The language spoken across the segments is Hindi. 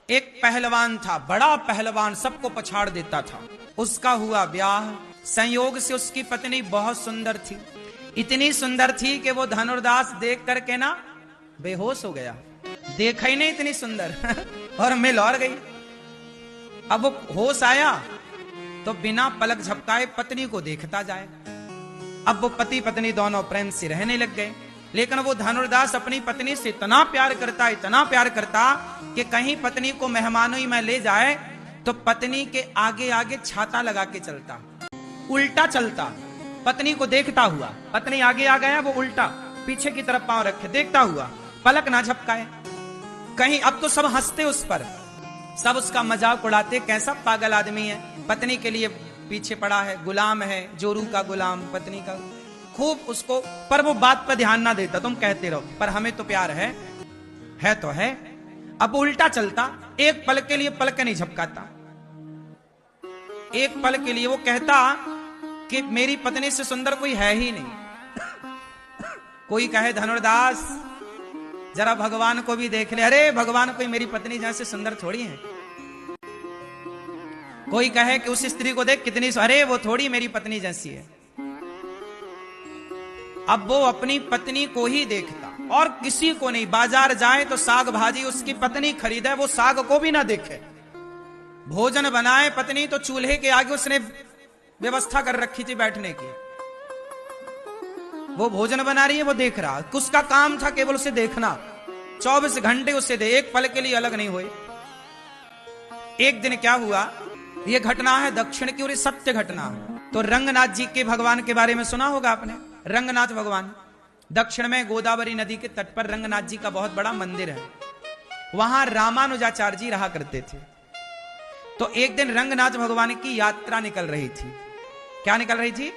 एक पहलवान था, बड़ा पहलवान, सबको पछाड़ देता था। उसका हुआ ब्याह। संयोग से उसकी पत्नी बहुत सुंदर थी, इतनी सुंदर थी कि वो धनुर्दास देख करके ना बेहोश हो गया। देखा ही नहीं इतनी सुंदर और मिल और गई। अब वो होश आया तो बिना पलक झपकाए पत्नी को देखता जाए। अब वो पति पत्नी दोनों प्रेम से रहने लग गए। लेकिन वो धनुर्दास अपनी पत्नी से इतना प्यार करता, इतना प्यार करता कि कहीं पत्नी को मेहमानों में ले जाए तो पत्नी के आगे आगे छाता लगा के चलता, उल्टा चलता, पत्नी को देखता हुआ। पत्नी आगे आ गया, वो उल्टा पीछे की तरफ पांव रखे देखता हुआ, पलक ना झपकाए कहीं। अब तो सब हंसते उस पर, सब उसका मजाक उड़ाते, कैसा पागल आदमी है, पत्नी के लिए पीछे पड़ा है, गुलाम है, जोरू का गुलाम पत्नी का। खूब उसको, पर वो बात पर ध्यान ना देता। तुम कहते रहो पर हमें तो प्यार है तो है। अब उल्टा चलता, एक पल के लिए पलक नहीं झपकाता। एक पल के लिए वो कहता कि मेरी पत्नी से सुंदर कोई है ही नहीं। कोई कहे धनुर्दास जरा भगवान को भी देख ले, अरे भगवान कोई मेरी पत्नी जैसे सुंदर थोड़ी है। कोई कहे कि उस स्त्री को देख कितनी, अरे वो थोड़ी मेरी पत्नी जैसी है। अब वो अपनी पत्नी को ही देखता और किसी को नहीं। बाजार जाए तो साग भाजी उसकी पत्नी खरीदे, वो साग को भी ना देखे। भोजन बनाए पत्नी तो चूल्हे के आगे उसने व्यवस्था कर रखी थी बैठने की। वो भोजन बना रही है, वो देख रहा। उसका काम था केवल उसे देखना, 24 घंटे उसे दे, एक पल के लिए अलग नहीं हुए। एक दिन क्या हुआ, ये घटना है दक्षिण की और ये सत्य घटना है। तो रंगनाथ जी के भगवान के बारे में सुना होगा आपने। रंगनाथ भगवान दक्षिण में गोदावरी नदी के तट पर रंगनाथ जी का बहुत बड़ा मंदिर है। वहां रामानुजाचार्य जी रहा करते थे। तो एक दिन रंगनाथ भगवान की यात्रा निकल रही थी। क्या निकल रही थी?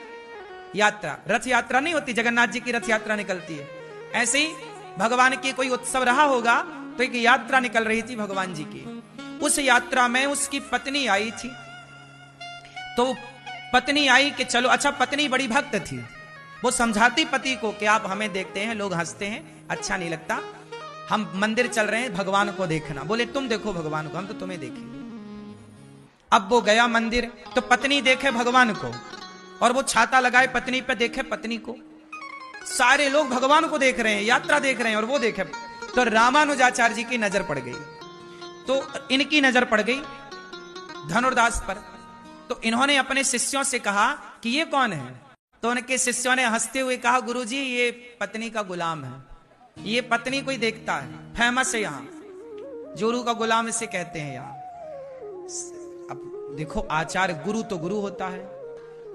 यात्रा। रथ यात्रा नहीं होती, जगन्नाथ जी की रथ यात्रा निकलती है, ऐसे ही भगवान की कोई उत्सव रहा होगा तो एक यात्रा निकल रही थी भगवान जी की। उस यात्रा में उसकी पत्नी आई थी। तो पत्नी आई कि चलो, अच्छा पत्नी बड़ी भक्त थी, वो समझाती पति को कि आप हमें देखते हैं, लोग हंसते हैं, अच्छा नहीं लगता, हम मंदिर चल रहे हैं, भगवान को देखना। बोले तुम देखो भगवान को, हम तो तुम्हें देखेंगे। अब वो गया मंदिर तो पत्नी देखे भगवान को और वो छाता लगाए पत्नी पे देखे पत्नी को। सारे लोग भगवान को देख रहे हैं, यात्रा देख रहे हैं और वो देखे। तो रामानुजाचार्य जी की नजर पड़ गई, तो इनकी नजर पड़ गई धनुर्दास पर। तो इन्होंने अपने शिष्यों से कहा कि ये कौन है? तो उनके शिष्यों ने हंसते हुए कहा, गुरुजी ये पत्नी का गुलाम है, ये पत्नी कोई देखता है, फेमस है यहाँ, जोरू का गुलाम इसे कहते हैं यहाँ। अब देखो आचार्य, गुरु तो गुरु होता है।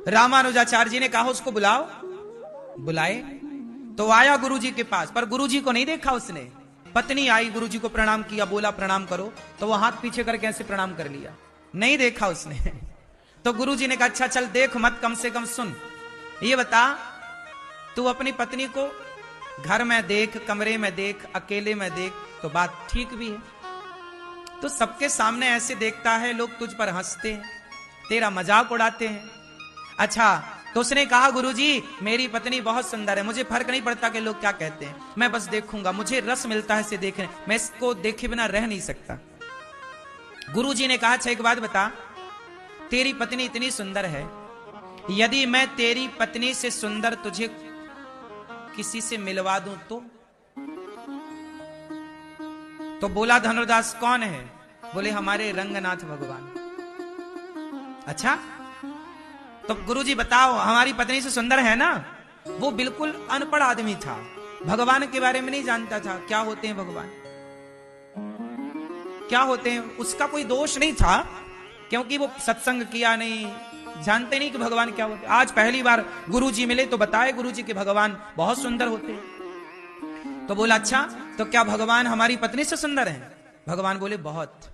रामानुजाचार्य जी ने कहा उसको बुलाओ। बुलाए तो आया गुरुजी के पास, पर गुरुजी को नहीं देखा उसने। पत्नी आई, गुरुजी को प्रणाम किया, बोला प्रणाम करो, तो वो हाथ पीछे करके ऐसे प्रणाम कर लिया, नहीं देखा उसने। तो गुरुजी ने कहा अच्छा चल देख मत, कम से कम सुन, ये बता तू अपनी पत्नी को घर में देख, कमरे में देख, अकेले में देख तो बात ठीक भी है, तो सबके सामने ऐसे देखता है, लोग तुझ पर हंसते हैं, तेरा मजाक उड़ाते हैं। अच्छा, तो उसने कहा गुरुजी मेरी पत्नी बहुत सुंदर है, मुझे फर्क नहीं पड़ता कि लोग क्या कहते हैं, मैं बस देखूंगा, मुझे रस मिलता है इसे देखने, मैं इसको देखे बिना रह नहीं सकता। गुरुजी ने कहा अच्छा एक बात बता, तेरी पत्नी इतनी सुंदर है, यदि मैं तेरी पत्नी से सुंदर तुझे किसी से मिलवा दूं तो बोला धनुर्दास कौन है? बोले हमारे रंगनाथ भगवान। अच्छा, तो गुरुजी बताओ हमारी पत्नी से सुंदर है ना? वो बिल्कुल अनपढ़ आदमी था, भगवान के बारे में नहीं जानता था, क्या होते हैं भगवान, क्या होते हैं, उसका कोई दोष नहीं था क्योंकि वो सत्संग किया नहीं, जानते नहीं कि भगवान क्या होते। आज पहली बार गुरुजी मिले तो बताए गुरुजी कि भगवान बहुत सुंदर होते हैं। तो बोला अच्छा, तो क्या भगवान हमारी पत्नी से सुंदर हैं? भगवान बोले बहुत।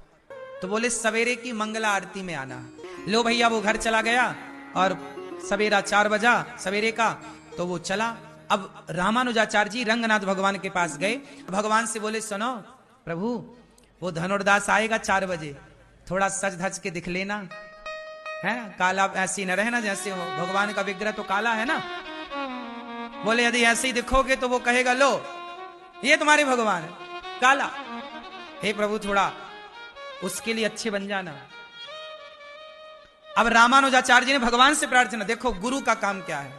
तो बोले सवेरे की मंगला आरती में आना। लो भैया वो घर चला गया और सवेरा 4 बजा सवेरे का, तो वो चला। अब रामानुजाचार्य जी रंगनाथ भगवान के पास गए, भगवान से बोले सुनो प्रभु, वो धनुर्दास आएगा 4 बजे, थोड़ा सज धज के दिख लेना है, काला ऐसी न रहना जैसे हो, भगवान का विग्रह तो काला है ना। बोले यदि ऐसे ही दिखोगे तो वो कहेगा लो ये तुम्हारे भगवान है काला। हे प्रभु थोड़ा उसके लिए अच्छे बन जाना। अब रामानुजाचार्य जी ने भगवान से प्रार्थना, देखो गुरु का काम क्या है।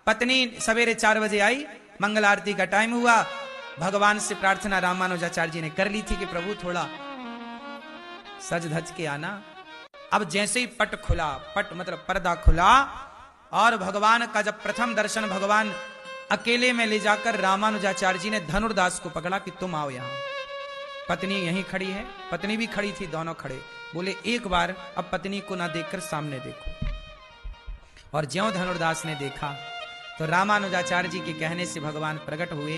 पत्नी सवेरे 4 बजे आई, मंगल आरती का टाइम हुआ, भगवान से प्रार्थना रामानुजाचार्य जी ने कर ली थी कि प्रभु थोड़ा सज धज के आना। अब जैसे ही पट खुला, पट मतलब पर्दा खुला, और भगवान का जब प्रथम दर्शन भगवान अकेले में ले जाकर रामानुजाचार्य जी ने धनुर्दास को पकड़ा कि तुम आओ यहां। पत्नी यहीं खड़ी है, पत्नी भी खड़ी थी, दोनों खड़े। बोले एक बार अब पत्नी को ना देखकर सामने देखो। और ज्यों धनुर्दास ने देखा तो रामानुजाचार्य जी के कहने से भगवान प्रकट हुए,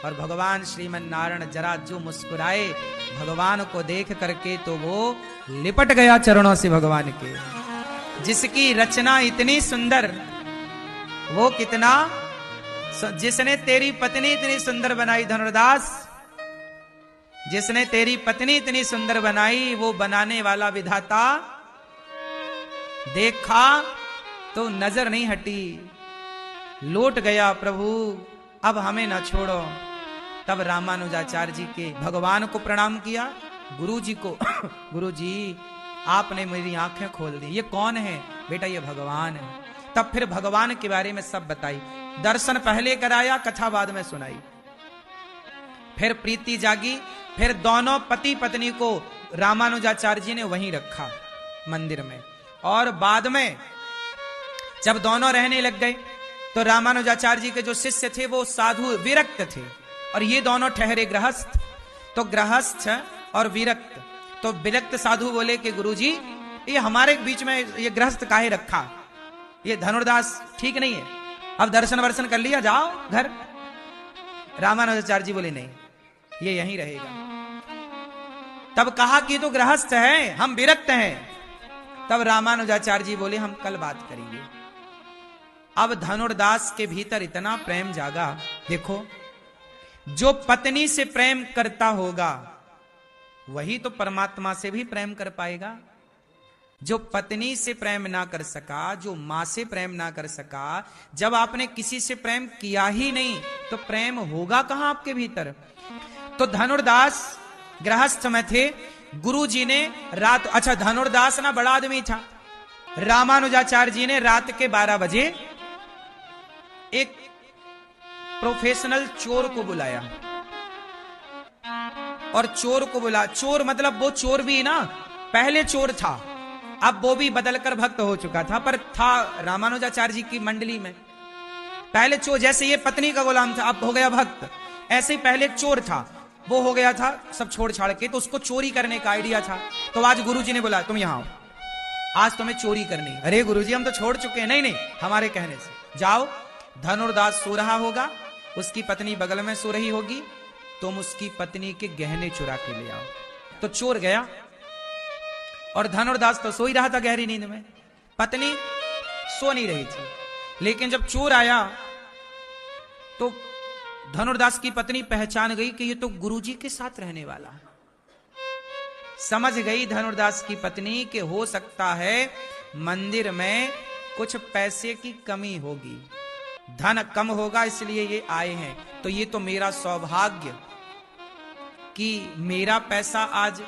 और भगवान श्रीमन नारायण जरा जो मुस्कुराए भगवान को देख करके, तो वो लिपट गया चरणों से भगवान के। जिसकी रचना इतनी सुंदर, वो कितना, जिसने तेरी पत्नी इतनी सुंदर बनाई धनुर्दास, जिसने तेरी पत्नी इतनी सुंदर बनाई, वो बनाने वाला विधाता देखा तो नजर नहीं हटी, लौट गया प्रभु अब हमें ना छोड़ो। तब रामानुजाचार्य जी के भगवान को प्रणाम किया, गुरु जी को गुरु जी आपने मेरी आंखें खोल दी। ये कौन है? बेटा ये भगवान है। तब फिर भगवान के बारे में सब बताई, दर्शन पहले कराया, कथा बाद में सुनाई। फिर प्रीति जागी, फिर दोनों पति पत्नी को रामानुजाचार्य जी ने वहीं रखा मंदिर में। और बाद में जब दोनों रहने लग गए तो रामानुजाचार्य जी के जो शिष्य थे वो साधु विरक्त थे, और ये दोनों ठहरे गृहस्थ। तो गृहस्थ और विरक्त, तो विरक्त साधु बोले कि गुरुजी ये हमारे बीच में ये गृहस्थ काहे रखा, ये धनुर्दास ठीक नहीं है, अब दर्शन वर्शन कर लिया, जाओ घर। रामानुजाचार्य जी बोले नहीं, ये यहीं रहेगा। तब कहा कि तो गृहस्थ है, हम विरक्त हैं। तब रामानुजाचार्य जी बोले हम कल बात करेंगे। अब धनुर्दास के भीतर इतना प्रेम जागा। देखो, जो पत्नी से प्रेम करता होगा वही तो परमात्मा से भी प्रेम कर पाएगा। जो पत्नी से प्रेम ना कर सका, जो मां से प्रेम ना कर सका, जब आपने किसी से प्रेम किया ही नहीं तो प्रेम होगा कहां आपके भीतर। तो धनुर्दास गृहस्थ में थे, गुरु जी ने रात, अच्छा धनुर्दास ना बड़ा आदमी था, रामानुजाचार्य जी ने रात के 12 बजे एक प्रोफेशनल चोर को बुलाया। और चोर को बुला, चोर मतलब वो चोर भी ना, पहले चोर था, अब वो भी बदलकर भक्त हो चुका था, पर था रामानुजाचार्य जी की मंडली में। पहले चोर, जैसे ये पत्नी का गुलाम था अब हो गया भक्त, ऐसे ही पहले चोर था, वो हो गया था सब छोड़ छाड़ के, तो उसको चोरी करने का आइडिया था। तो आज गुरुजी ने बोला तुम यहां आओ, आज तुम्हें चोरी करनी। अरे गुरुजी हम तो छोड़ चुके हैं। नहीं नहीं, हमारे कहने से जाओ। धनुर्दास सो रहा होगा, उसकी पत्नी बगल में सो रही होगी, तुम उसकी पत्नी के गहने चुरा के ले आओ। तो चोर गया, और धनुर्दास तो सो ही रहा था गहरी नींद में, पत्नी सो नहीं रही थी। लेकिन जब चोर आया तो धनुर्दास की पत्नी पहचान गई कि ये तो गुरुजी के साथ रहने वाला है। समझ गई धनुर्दास की पत्नी कि हो सकता है मंदिर में कुछ पैसे की कमी होगी, धन कम होगा, इसलिए ये आए हैं। तो ये तो मेरा सौभाग्य कि मेरा पैसा आज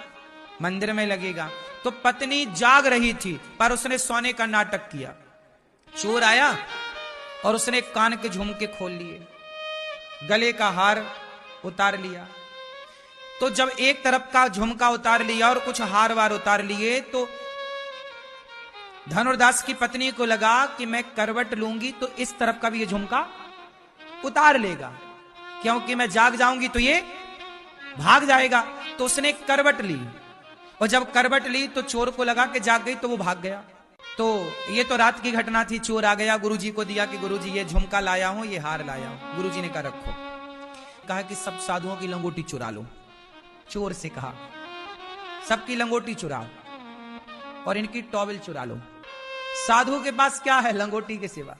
मंदिर में लगेगा। तो पत्नी जाग रही थी पर उसने सोने का नाटक किया। चोर आया और उसने कान के झुमके खोल लिए, गले का हार उतार लिया। तो जब एक तरफ का झुमका उतार लिया और कुछ हार वार उतार लिए, तो धनुर्दास की पत्नी को लगा कि मैं करवट लूंगी तो इस तरफ का भी ये झुमका उतार लेगा, क्योंकि मैं जाग जाऊंगी तो ये भाग जाएगा। तो उसने करवट ली, और जब करवट ली तो चोर को लगा कि जाग गई, तो वो भाग गया। तो ये तो रात की घटना थी। चोर आ गया, गुरुजी को दिया कि गुरुजी ये झुमका लाया हूं, ये हार लाया हूं। गुरुजी ने कहा रखो। कहा कि सब साधुओं की लंगोटी चुरा लो। चोर से कहा सबकी लंगोटी चुराओ और इनकी टॉवेल चुरा लो। साधु के पास क्या है लंगोटी के सिवा।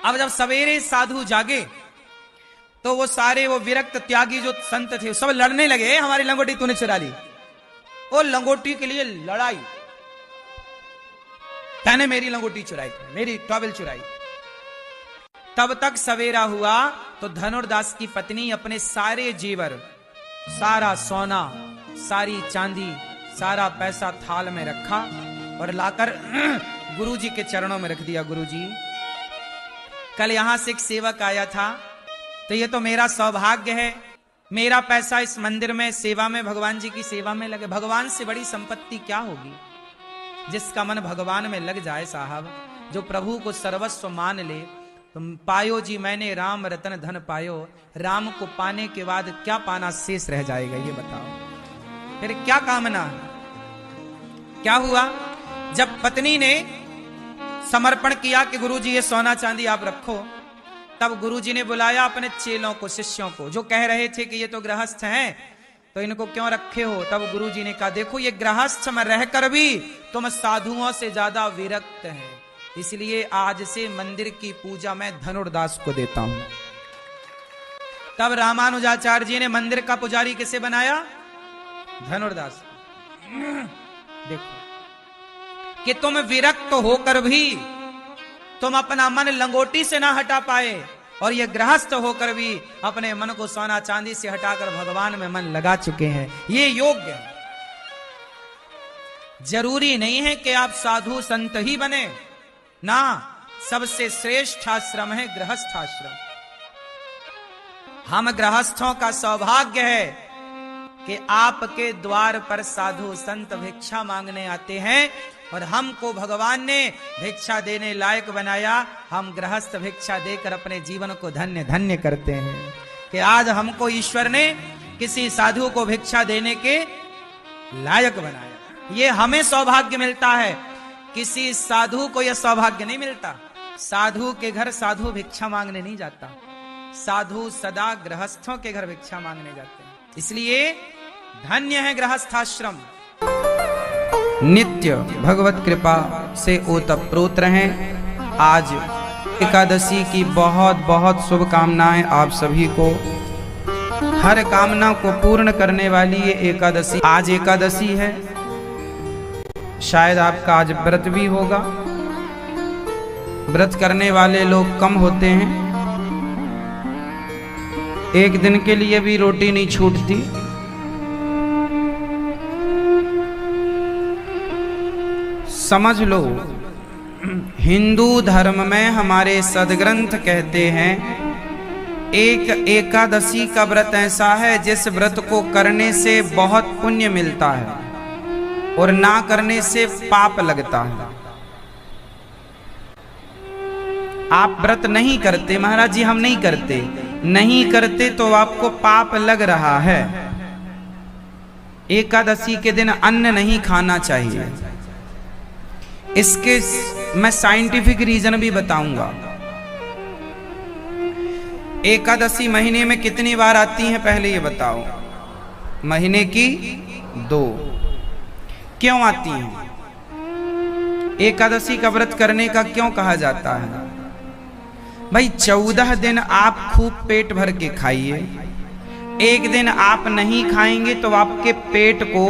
अब जब सवेरे साधु जागे तो वो सारे वो विरक्त त्यागी जो संत थे सब लड़ने लगे, हमारी लंगोटी तूने चुरा ली। वो लंगोटी के लिए लड़ाई, तैने मेरी लंगोटी चुराई, मेरी टॉवेल चुराई। तब तक सवेरा हुआ तो धनुर्दास की पत्नी अपने सारे जेवर, सारा सोना, सारी चांदी, सारा पैसा थाल में रखा और लाकर गुरुजी के चरणों में रख दिया। गुरुजी, कल यहां से एक सेवक आया था, तो ये तो मेरा सौभाग्य है, मेरा पैसा इस मंदिर में सेवा में, भगवान जी की सेवा में लगे। भगवान से बड़ी संपत्ति क्या होगी? जिसका मन भगवान में लग जाए साहब, जो प्रभु को सर्वस्व मान ले। तुम पायो जी मैंने राम रतन धन पायो, राम को पाने के बाद क्या पाना शेष रह जाएगा, ये बताओ। फिर क्या कामना? क्या हुआ? जब पत्नी ने समर्पण किया कि गुरुजी ये सोना चांदी आप रखो, तब गुरुजी ने बुलाया अपने चेलों को, शिष्यों को, जो कह रहे थे कि ये तो गृहस्थ हैं, तो इनको क्यों रखे हो? तब गुरुजी ने कहा, देखो ये गृहस्थ में रहकर भी तुम साधुओं से ज्यादा विरक्त हैं, इसलिए आज से मंदिर की पूजा मैं धनुर्दास को देता हूं। तब रामानुजाचार्य जी ने मंदिर का पुजारी किसे बनाया? धनुर्दास। देखो कि तुम विरक्त होकर भी तुम अपना मन लंगोटी से ना हटा पाए, और ये गृहस्थ होकर भी अपने मन को सोना चांदी से हटाकर भगवान में मन लगा चुके हैं। ये योग्य है। जरूरी नहीं है कि आप साधु संत ही बने ना, सबसे श्रेष्ठ आश्रम है गृहस्थाश्रम। हम गृहस्थों का सौभाग्य है कि आपके द्वार पर साधु संत भिक्षा मांगने आते हैं, और हमको भगवान ने भिक्षा देने लायक बनाया। हम गृहस्थ भिक्षा देकर अपने जीवन को धन्य धन्य करते हैं कि आज हमको ईश्वर ने किसी साधु को भिक्षा देने के लायक बनाया। ये हमें सौभाग्य मिलता है, किसी साधु को यह सौभाग्य नहीं मिलता। साधु के घर साधु भिक्षा मांगने नहीं जाता, साधु सदा गृहस्थों के घर भिक्षा मांगने जाते हैं। इसलिए धन्य है गृहस्थाश्रम। नित्य भगवत कृपा से ओतप्रोत रहें। आज एकादशी की बहुत बहुत शुभकामनाएं आप सभी को। हर कामना को पूर्ण करने वाली ये एकादशी, आज एकादशी है, शायद आपका आज व्रत भी होगा। व्रत करने वाले लोग कम होते हैं, एक दिन के लिए भी रोटी नहीं छूटती। समझ लो, हिंदू धर्म में हमारे सदग्रंथ कहते हैं एक एकादशी का व्रत ऐसा है जिस व्रत को करने से बहुत पुण्य मिलता है और ना करने से पाप लगता है। आप व्रत नहीं करते, महाराज जी हम नहीं करते, नहीं करते तो आपको पाप लग रहा है। एकादशी के दिन अन्न नहीं खाना चाहिए। इसके मैं साइंटिफिक रीजन भी बताऊंगा। एकादशी महीने में कितनी बार आती है पहले ये बताओ? महीने की 2। क्यों आती हैं? एकादशी का व्रत करने का क्यों कहा जाता है? भाई 14 दिन आप खूब पेट भर के खाइए, एक दिन आप नहीं खाएंगे तो आपके पेट को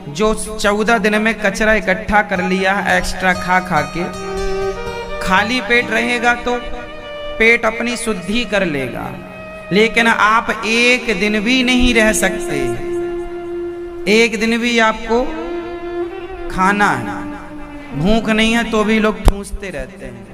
जो 14 दिन में कचरा इकट्ठा कर लिया एक्स्ट्रा खा खा के, खाली पेट रहेगा तो पेट अपनी शुद्धि कर लेगा। लेकिन आप एक दिन भी नहीं रह सकते, एक दिन भी आपको खाना है। भूख नहीं है तो भी लोग ठूंसते रहते हैं।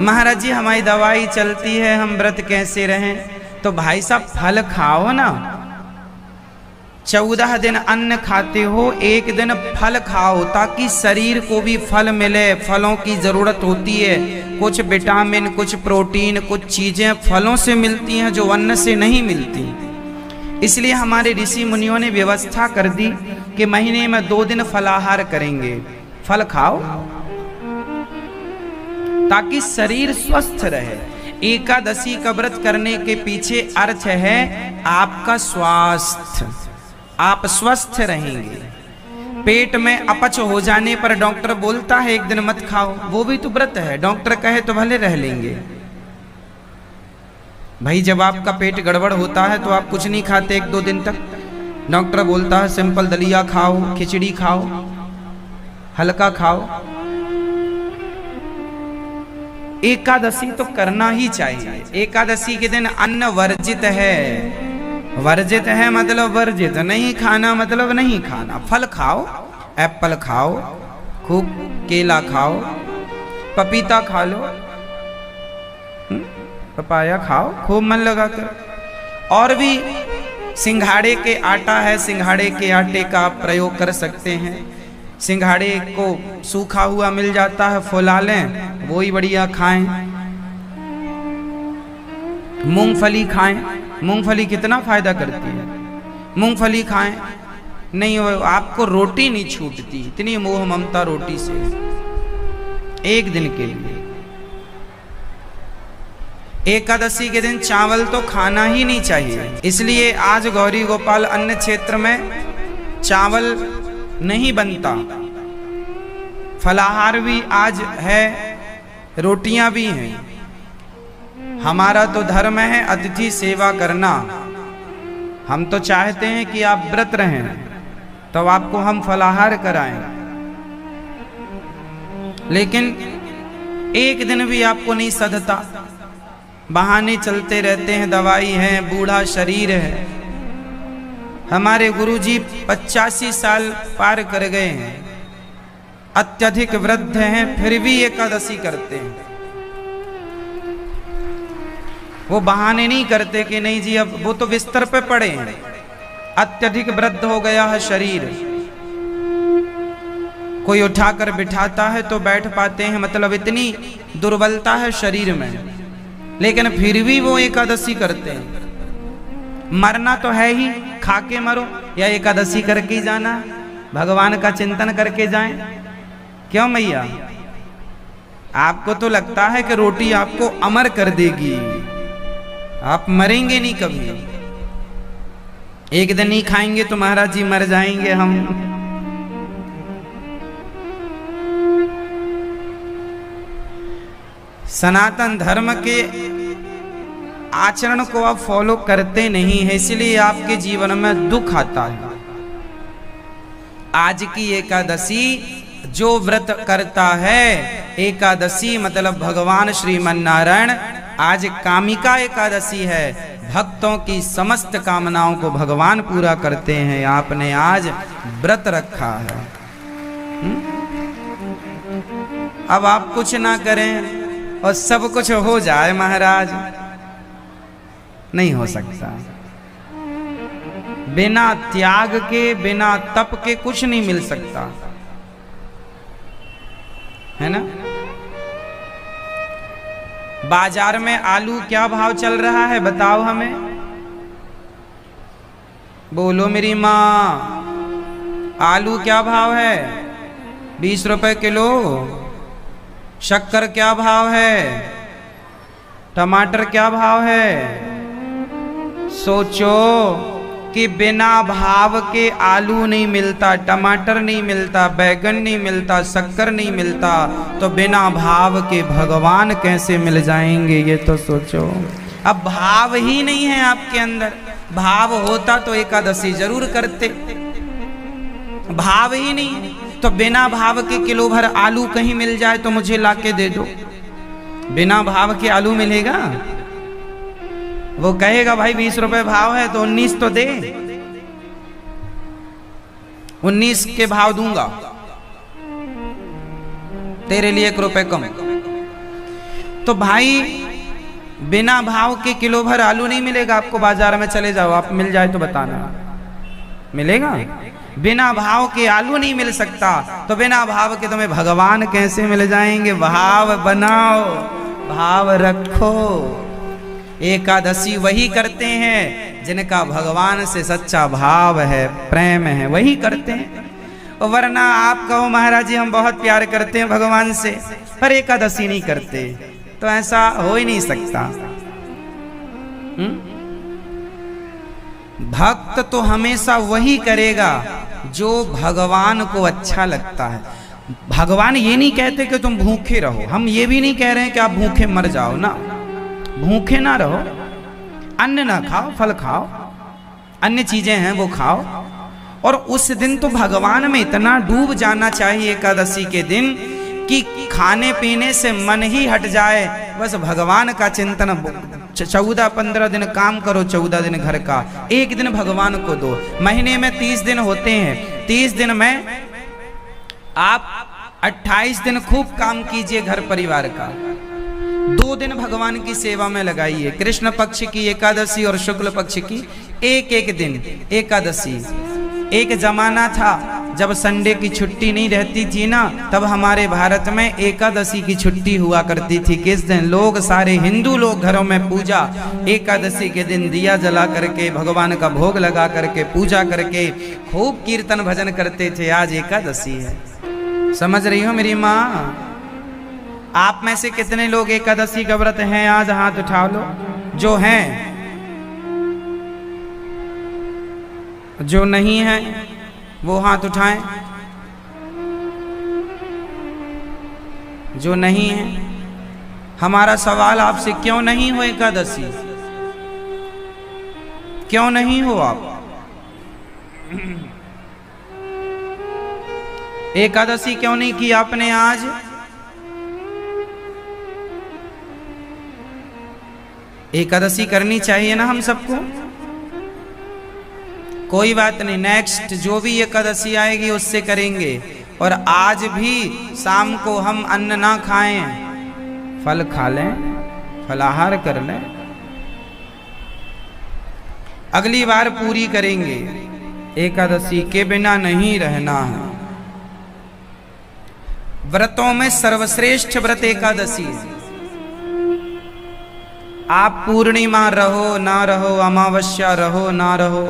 महाराज जी हमारी दवाई चलती है, हम व्रत कैसे रहें? तो भाई साहब फल खाओ ना। 14 दिन अन्न खाते हो, एक दिन फल खाओ ताकि शरीर को भी फल मिले। फलों की जरूरत होती है, कुछ विटामिन, कुछ प्रोटीन, कुछ चीजें फलों से मिलती हैं जो अन्न से नहीं मिलती। इसलिए हमारे ऋषि मुनियों ने व्यवस्था कर दी कि महीने में 2 दिन फलाहार करेंगे। फल खाओ ताकि शरीर स्वस्थ रहे। एकादशी का व्रत करने के पीछे अर्थ है आपका स्वास्थ्य, आप स्वस्थ रहेंगे। पेट में अपच हो जाने पर डॉक्टर बोलता है एक दिन मत खाओ, वो भी तो व्रत है। डॉक्टर कहे तो भले रह लेंगे। भाई जब आपका पेट गड़बड़ होता है तो आप कुछ नहीं खाते 1-2 दिन तक। डॉक्टर बोलता है सिंपल दलिया खाओ, खिचड़ी खाओ, हल्का खाओ। एकादशी तो करना ही चाहिए। एकादशी के दिन अन्न वर्जित है। वर्जित है मतलब वर्जित, नहीं खाना मतलब नहीं खाना। फल खाओ, एप्पल खाओ, खूब केला खाओ, पपीता खा लो, पपाया खाओ खूब मन लगा कर। और भी सिंघाड़े के आटा है, सिंघाड़े के आटे का प्रयोग कर सकते हैं। सिंघाड़े को सूखा हुआ मिल जाता है, फुला लें, वो ही बढ़िया खाएं। मूंगफली खाएं, मूंगफली कितना फायदा करती है। मूंगफली खाएं, नहीं आपको रोटी नहीं छूटती, इतनी मोह ममता रोटी से। एक दिन के लिए एकादशी के दिन चावल तो खाना ही नहीं चाहिए। इसलिए आज गौरी गोपाल अन्न क्षेत्र में चावल नहीं बनता। फलाहार भी आज है, रोटियां भी हैं। हमारा तो धर्म है अतिथि सेवा करना। हम तो चाहते हैं कि आप व्रत रहें, तो आपको हम फलाहार कराएं। लेकिन एक दिन भी आपको नहीं सधता, बहाने चलते रहते हैं। दवाई है, बूढ़ा शरीर है। हमारे गुरुजी 85 साल पार कर गए हैं, अत्यधिक वृद्ध हैं, फिर भी एकादशी करते हैं। वो बहाने नहीं करते कि नहीं जी अब वो तो बिस्तर पे पड़े हैं, अत्यधिक वृद्ध हो गया है शरीर। कोई उठाकर बिठाता है तो बैठ पाते हैं, मतलब इतनी दुर्बलता है शरीर में, लेकिन फिर भी वो एकादशी करते हैं। मरना तो है ही, खा के मरो या एकादशी करके ही जाना, भगवान का चिंतन करके जाएं। क्यों मैया, आपको तो लगता है कि रोटी आपको अमर कर देगी, आप मरेंगे नहीं कभी। एक दिन ही खाएंगे तो महाराज जी मर जाएंगे हम। सनातन धर्म के आचरण को आप फॉलो करते नहीं है, इसलिए आपके जीवन में दुख आता है। आज की एकादशी जो व्रत करता है, एकादशी मतलब भगवान श्रीमन नारायण, आज कामिका एकादशी है। भक्तों की समस्त कामनाओं को भगवान पूरा करते हैं। आपने आज व्रत रखा है, अब आप कुछ ना करें और सब कुछ हो जाए महाराज, नहीं हो सकता। बिना त्याग के, बिना तप के कुछ नहीं मिल सकता, है ना। बाजार में आलू क्या भाव चल रहा है बताओ हमें, बोलो मेरी माँ। आलू क्या भाव है? 20 रुपए किलो। शक्कर क्या भाव है? टमाटर क्या भाव है? सोचो कि बिना भाव के आलू नहीं मिलता, टमाटर नहीं मिलता, बैगन नहीं मिलता, शक्कर नहीं मिलता, तो बिना भाव के भगवान कैसे मिल जाएंगे, ये तो सोचो। अब भाव ही नहीं है आपके अंदर। भाव होता तो एकादशी जरूर करते, भाव ही नहीं है। तो बिना भाव के किलो भर आलू कहीं मिल जाए तो मुझे लाके दे दो। बिना भाव के आलू मिलेगा? वो कहेगा भाई 20 रुपए भाव है तो 19 तो दे, 19 के भाव दूंगा, तेरे लिए 1 रुपए कम। तो भाई बिना भाव के किलो भर आलू नहीं मिलेगा आपको। बाजार में चले जाओ, आप मिल जाए तो बताना, मिलेगा? बिना भाव के आलू नहीं मिल सकता, तो बिना भाव के तुम्हें भगवान कैसे मिल जाएंगे? भाव बनाओ, भाव रखो। एकादशी वही करते हैं जिनका भगवान से सच्चा भाव है, प्रेम है, वही करते हैं। वरना आप कहो महाराज जी हम बहुत प्यार करते हैं भगवान से, पर एकादशी नहीं करते, तो ऐसा हो ही नहीं सकता। भक्त तो हमेशा वही करेगा जो भगवान को अच्छा लगता है। भगवान ये नहीं कहते कि तुम भूखे रहो, हम ये भी नहीं कह रहे हैं कि आप भूखे मर जाओ ना, भूखे ना रहो, अन्न ना खाओ, फल खाओ, अन्य चीजें हैं वो खाओ। और उस दिन तो भगवान में इतना डूब जाना चाहिए एकादशी के दिन कि खाने पीने से मन ही हट जाए, बस भगवान का चिंतन। 14-15 दिन काम करो, 14 दिन घर का, एक दिन भगवान को दो। महीने में 30 दिन होते हैं, 30 दिन में आप 28 दिन खूब काम कीजिए घर परिवार का, 2 दिन भगवान की सेवा में लगाइए। कृष्ण पक्ष की एकादशी और शुक्ल पक्ष की एक दिन एकादशी। एक जमाना था जब संडे की छुट्टी नहीं रहती थी ना, तब हमारे भारत में एकादशी की छुट्टी हुआ करती थी। किस दिन लोग, सारे हिंदू लोग घरों में पूजा, एकादशी के दिन दिया जला करके, भगवान का भोग लगा करके, पूजा करके खूब कीर्तन भजन करते थे। आज एकादशी है, समझ रही हो मेरी माँ? आप में से कितने लोग एकादशी का व्रत हैं? आज हाथ उठा लो जो हैं। जो नहीं है वो हाथ उठाएं। जो नहीं है, हमारा सवाल आपसे, क्यों नहीं हो एकादशी? क्यों नहीं हो आप? एकादशी क्यों नहीं की आपने आज? एकादशी करनी चाहिए ना हम सबको। कोई बात नहीं, नेक्स्ट जो भी एकादशी आएगी उससे करेंगे। और आज भी शाम को हम अन्न ना खाएं, फल खा लें, फलाहार कर लें। अगली बार पूरी करेंगे। एकादशी के बिना नहीं रहना है। व्रतों में सर्वश्रेष्ठ व्रत एकादशी है। आप पूर्णिमा रहो ना रहो, अमावस्या रहो ना रहो,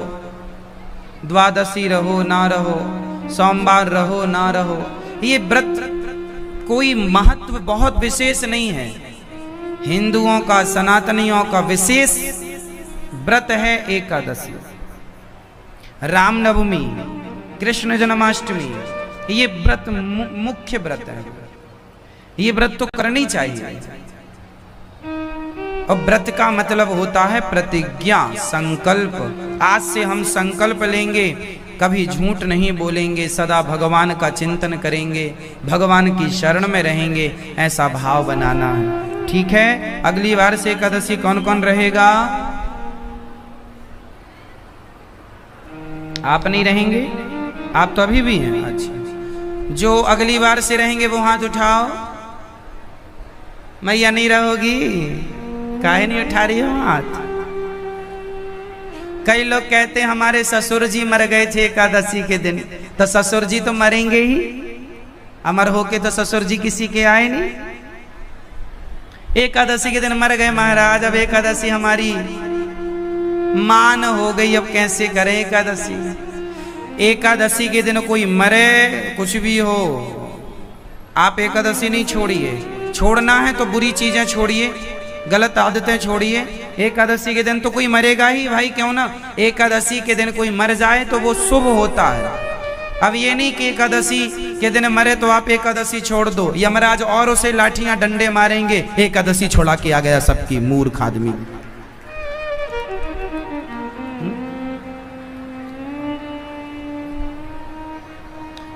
द्वादशी रहो ना रहो, सोमवार रहो ना रहो, ये व्रत कोई महत्व बहुत विशेष नहीं है। हिंदुओं का, सनातनियों का विशेष व्रत है एकादशी। रामनवमी, कृष्ण जन्माष्टमी, ये व्रत मुख्य व्रत है। ये व्रत तो करनी चाहिए। और व्रत का मतलब होता है प्रतिज्ञा, संकल्प। आज से हम संकल्प लेंगे, कभी झूठ नहीं बोलेंगे, सदा भगवान का चिंतन करेंगे, भगवान की शरण में रहेंगे, ऐसा भाव बनाना है। ठीक है? अगली बार से एकादशी कौन कौन रहेगा? आप नहीं रहेंगे? आप तो अभी भी हैं। अच्छा, जो अगली बार से रहेंगे वो हाथ उठाओ। मैया नहीं रहोगी? काहे नहीं उठा रही हो हाथ? कई लोग कहते हैं हमारे ससुर जी मर गए थे एकादशी के दिन। तो ससुर जी तो मरेंगे ही, अमर होके तो ससुर जी किसी के आए नहीं। एकादशी के दिन मर गए महाराज, अब एकादशी हमारी मान हो गई, अब कैसे करें एकादशी? एकादशी के दिन कोई मरे, कुछ भी हो, आप एकादशी नहीं छोड़िए। छोड़ना है तो बुरी चीजें छोड़िए, गलत आदतें छोड़िए। एकादशी के दिन तो कोई मरेगा ही भाई, क्यों ना? एकादशी के दिन कोई मर जाए तो वो शुभ होता है। अब ये नहीं कि एकादशी के दिन मरे तो आप एकादशी छोड़ दो, यमराज और उसे लाठियां डंडे मारेंगे, एकादशी छोड़ा के आ गया सबकी, मूर्ख आदमी।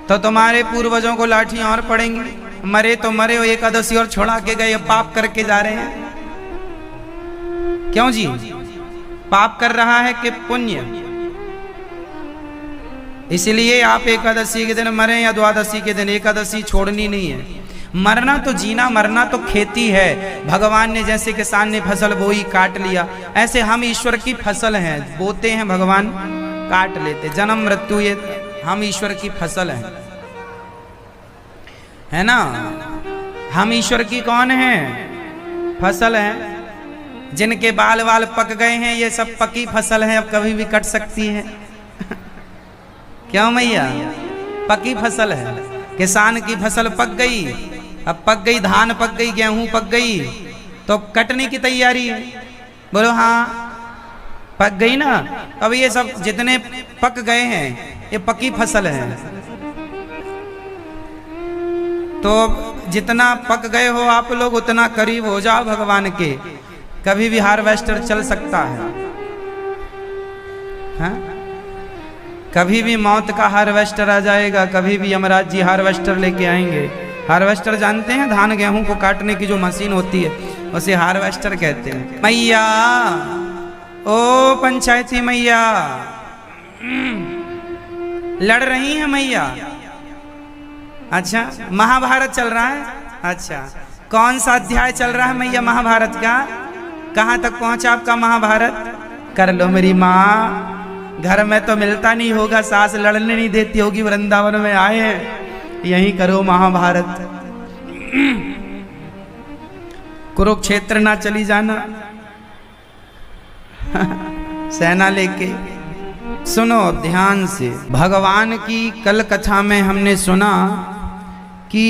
तो तुम्हारे पूर्वजों को लाठियां और पड़ेंगी। मरे तो मरे, हो एकादशी और छोड़ा के गए, पाप करके जा रहे हैं। क्यों जी? पाप कर रहा है कि पुण्य? इसलिए आप एकादशी के दिन मरे या द्वादशी के दिन, एकादशी छोड़नी नहीं है। मरना तो जीना, मरना तो खेती है। भगवान ने जैसे किसान ने फसल बोई, काट लिया, ऐसे हम ईश्वर की फसल हैं, बोते हैं, भगवान काट लेते। जन्म मृत्यु ये हम ईश्वर की फसल हैं, है ना? हम ईश्वर की कौन है? फसल है। जिनके बाल वाल पक गए हैं, ये सब पकी फसल है, अब कभी भी कट सकती है। क्यों मैया? पकी फसल है। किसान की फसल पक गई, अब पक गई, धान पक गई, गेहूं पक गई, तो अब कटने की तैयारी है। बोलो हाँ, पक गई ना। अब ये सब जितने पक गए हैं ये पकी फसल है। तो जितना पक गए हो आप लोग, उतना करीब हो जाओ भगवान के। कभी भी हार्वेस्टर चल सकता है, हाँ? कभी भी मौत का हार्वेस्टर आ जाएगा, कभी भी यमराज जी हार्वेस्टर लेके आएंगे। हार्वेस्टर जानते हैं, धान गेहूं को काटने की जो मशीन होती है उसे हार्वेस्टर कहते हैं। मैया, ओ पंचायती मैया, लड़ रही हैं मैया? अच्छा, महाभारत चल रहा है? अच्छा, कौन सा अध्याय चल रहा है मैया महाभारत का? कहाँ तक पहुंचा आपका महाभारत? कर लो मेरी माँ, घर में तो मिलता नहीं होगा, सास लड़ने नहीं देती होगी, वृंदावन में आए हैं, यहीं करो महाभारत। कुरुक्षेत्र ना चली जाना सेना लेके। सुनो ध्यान से, भगवान की कल कथा में हमने सुना कि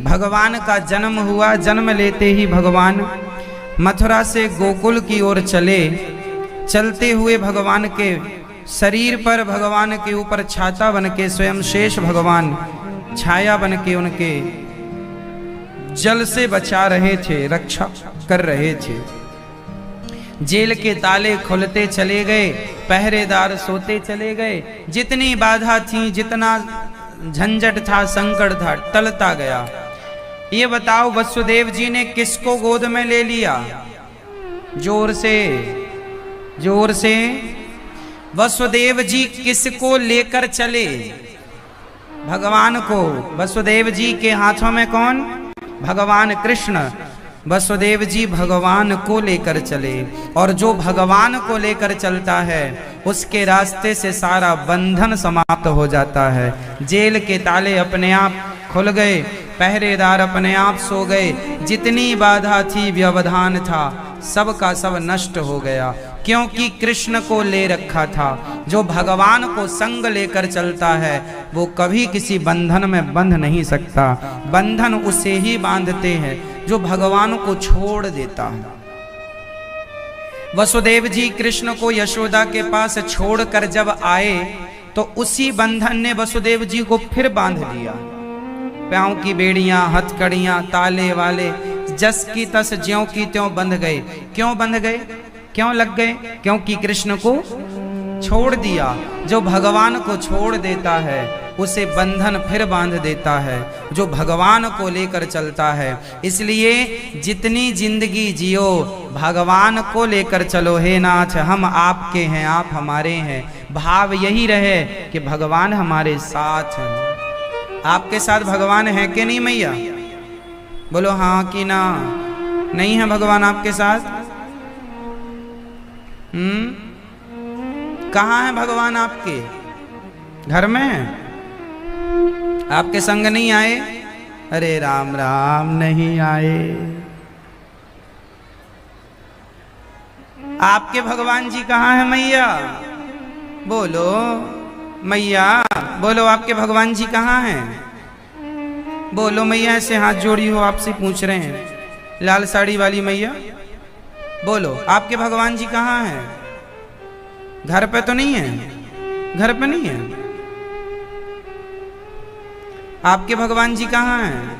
भगवान का जन्म हुआ, जन्म लेते ही भगवान मथुरा से गोकुल की ओर चले। चलते हुए भगवान के शरीर पर, भगवान के ऊपर छाता बन के स्वयं शेष भगवान छाया बन के उनके जल से बचा रहे थे, रक्षा कर रहे थे। जेल के ताले खुलते चले गए, पहरेदार सोते चले गए, जितनी बाधा थी, जितना झंझट था, संकट था, टलता गया। ये बताओ वसुदेव जी ने किसको गोद में ले लिया? जोर से, जोर से। वसुदेव जी किसको लेकर चले? भगवान को। वसुदेव जी के हाथों में कौन? भगवान कृष्ण। वसुदेव जी भगवान को लेकर चले, और जो भगवान को लेकर चलता है उसके रास्ते से सारा बंधन समाप्त हो जाता है। जेल के ताले अपने आप खुल गए, पहरेदार अपने आप सो गए, जितनी बाधा थी, व्यवधान था, सब का सब नष्ट हो गया, क्योंकि कृष्ण को ले रखा था। जो भगवान को संग लेकर चलता है वो कभी किसी बंधन में बंध नहीं सकता। बंधन उसे ही बांधते हैं जो भगवान को छोड़ देता है। वसुदेव जी कृष्ण को यशोदा के पास छोड़कर जब आए तो उसी बंधन ने वसुदेव जी को फिर बांध लिया। पांव की बेड़ियां, हथकड़ियां, ताले वाले जस की तस ज्यों की त्यों बंध गए। क्यों बंध गए? क्यों लग गए? क्योंकि कृष्ण को छोड़ दिया। जो भगवान को छोड़ देता है उसे बंधन फिर बांध देता है, जो भगवान को लेकर चलता है। इसलिए जितनी जिंदगी जियो भगवान को लेकर चलो। हे नाथ, हम आपके हैं, आप हमारे हैं। भाव यही रहे कि भगवान हमारे साथ हैं। आपके साथ भगवान है कि नहीं मैया? बोलो हाँ कि ना। नहीं है भगवान आपके साथ? कहाँ है भगवान आपके? घर में? आपके संग नहीं आए? अरे राम राम, नहीं आए। आपके भगवान जी कहाँ है मैया? बोलो मैया, बोलो आपके भगवान जी कहाँ हैं? बोलो मैया, ऐसे हाथ जोड़ी हो, आपसे पूछ रहे हैं, लाल साड़ी वाली मैया, बोलो आपके भगवान जी कहाँ हैं? घर पे तो नहीं है? घर पे नहीं है? आपके भगवान जी कहाँ हैं?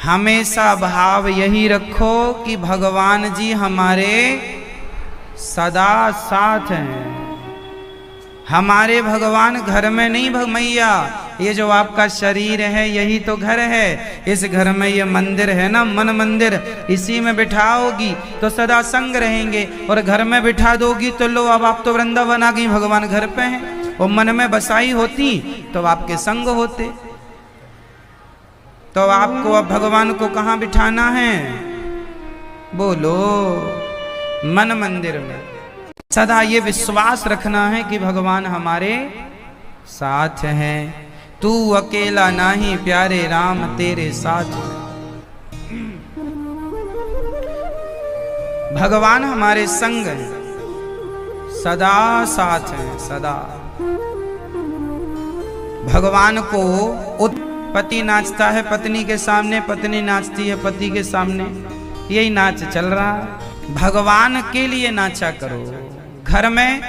हमेशा भाव यही रखो कि भगवान जी हमारे सदा साथ हैं। हमारे भगवान घर में नहीं मैया, ये जो आपका शरीर है यही तो घर है। इस घर में ये मंदिर है ना, मन मंदिर, इसी में बिठाओगी तो सदा संग रहेंगे, और घर में बिठा दोगी तो लो अब आप तो वृंदावन आ गई, भगवान घर पे हैं। और मन में बसाई होती तो आपके संग होते। तो आपको अब भगवान को कहाँ बिठाना है? बोलो मन मंदिर में। सदा ये विश्वास रखना है कि भगवान हमारे साथ हैं। तू अकेला नाही प्यारे राम तेरे साथ। भगवान हमारे संग हैं, सदा साथ हैं, सदा। भगवान को पति नाचता है पत्नी के सामने, पत्नी नाचती है पति के सामने, यही नाच चल रहा है। भगवान के लिए नाचा करो। घर में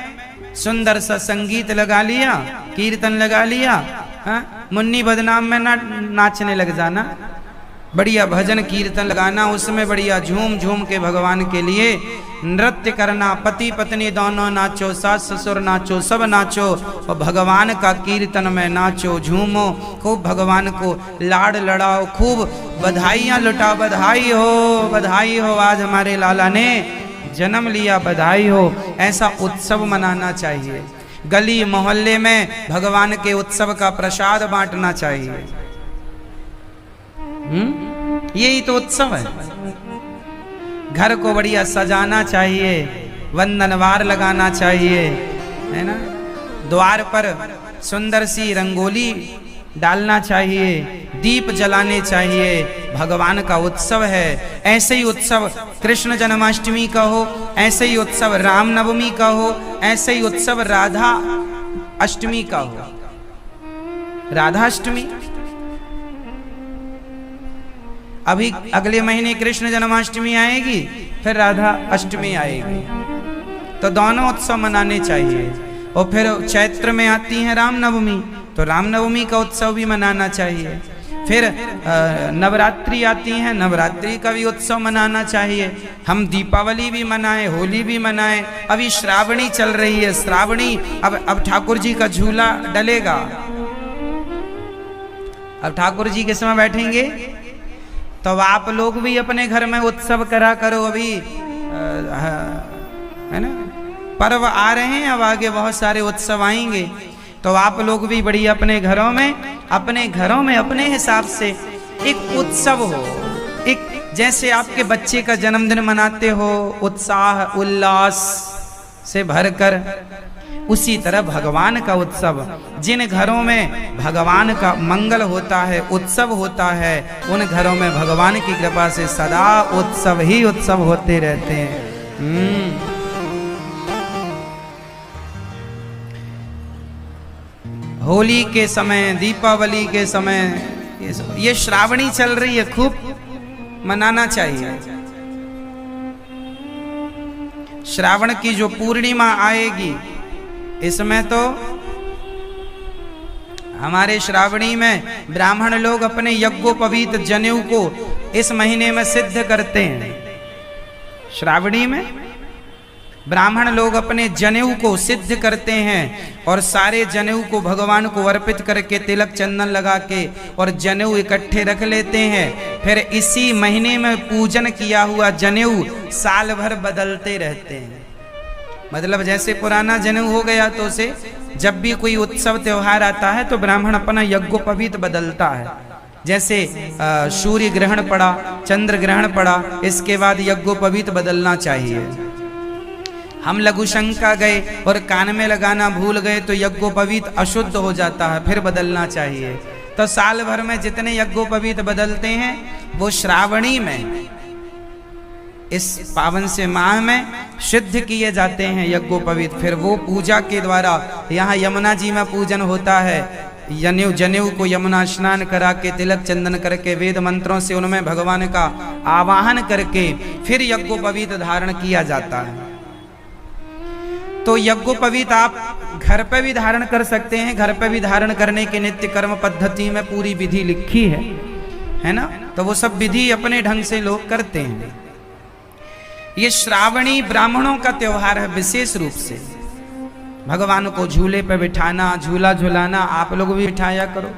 सुंदर सा संगीत लगा लिया, कीर्तन लगा लिया, हाँ? मुन्नी बदनाम में ना नाचने लग जाना। बढ़िया भजन कीर्तन लगाना, उसमें बढ़िया झूम झूम के भगवान के लिए नृत्य करना, पति पत्नी दोनों नाचो, सास ससुर नाचो, सब नाचो और भगवान का कीर्तन में नाचो, झूमो, खूब भगवान को लाड लड़ाओ, खूब बधाइयाँ लुटाओ। बधाई हो, आज हमारे लाला ने जन्म लिया, बधाई हो। ऐसा उत्सव मनाना चाहिए। गली मोहल्ले में भगवान के उत्सव का प्रसाद बांटना चाहिए। यही तो उत्सव है। घर को बढ़िया सजाना चाहिए, वंदनवार लगाना चाहिए, है ना। द्वार पर सुंदर सी रंगोली डालना चाहिए, दीप जलाने चाहिए। भगवान का उत्सव है। ऐसे ही उत्सव कृष्ण जन्माष्टमी का हो, ऐसे ही उत्सव रामनवमी का हो, ऐसे ही उत्सव राधा अष्टमी का हो। राधा अष्टमी अभी अगले महीने कृष्ण जन्माष्टमी आएगी, फिर राधा अष्टमी आएगी, तो दोनों उत्सव मनाने चाहिए। और फिर चैत्र में आती है रामनवमी, तो रामनवमी का उत्सव भी मनाना चाहिए। फिर नवरात्रि आती है, नवरात्रि का भी उत्सव मनाना चाहिए। हम दीपावली भी मनाएं, होली भी मनाएं। अभी श्रावणी चल रही है, श्रावणी अब ठाकुर जी का झूला डलेगा। अब ठाकुर जी किस में बैठेंगे, तो आप लोग भी अपने घर में उत्सव करा करो। अभी है ना, पर्व आ रहे हैं, अब आगे बहुत सारे उत्सव आएंगे, तो आप लोग भी बढ़िया अपने घरों में अपने हिसाब से एक उत्सव हो। एक जैसे आपके बच्चे का जन्मदिन मनाते हो उत्साह उल्लास से भरकर, उसी तरह भगवान का उत्सव, जिन घरों में भगवान का मंगल होता है, उत्सव होता है, उन घरों में भगवान की कृपा से सदा उत्सव ही उत्सव होते रहते हैं। होली के समय, दीपावली के समय, ये श्रावणी चल रही है, खूब मनाना चाहिए। श्रावण की जो पूर्णिमा आएगी, इसमें तो हमारे श्रावणी में ब्राह्मण लोग अपने यज्ञोपवीत जनेऊ को इस महीने में सिद्ध करते हैं। श्रावणी में ब्राह्मण लोग अपने जनेऊ को सिद्ध करते हैं और सारे जनेऊ को भगवान को अर्पित करके तिलक चंदन लगा के और जनेऊ इकट्ठे रख लेते हैं। फिर इसी महीने में पूजन किया हुआ जनेऊ साल भर बदलते रहते हैं। मतलब जैसे पुराना जनेऊ हो गया तो उसे जब भी कोई उत्सव त्योहार आता है तो ब्राह्मण अपना यज्ञोपवीत बदलता है। जैसे सूर्य ग्रहण पड़ा, चंद्र ग्रहण पड़ा, इसके बाद यज्ञोपवीत बदलना चाहिए। हम लघु शंका गए और कान में लगाना भूल गए तो यज्ञोपवीत अशुद्ध हो जाता है, फिर बदलना चाहिए। तो साल भर में जितने यज्ञोपवीत बदलते हैं वो श्रावणी में, इस पावन से माह में सिद्ध किए जाते हैं यज्ञोपवीत। फिर वो पूजा के द्वारा, यहाँ यमुना जी में पूजन होता है, जनेऊ को यमुना स्नान करा के तिलक चंदन करके वेद मंत्रों से उनमें भगवान का आवाहन करके फिर यज्ञोपवीत धारण किया जाता है। तो यज्ञोपवीत आप घर पे भी धारण कर सकते हैं। घर पे भी धारण करने के नित्य कर्म पद्धति में पूरी विधि लिखी है ना, तो वो सब विधि अपने ढंग से लोग करते हैं। ये श्रावणी ब्राह्मणों का त्योहार है विशेष रूप से। भगवान को झूले पे बिठाना, झूला झुलाना, आप लोग भी बिठाया करो।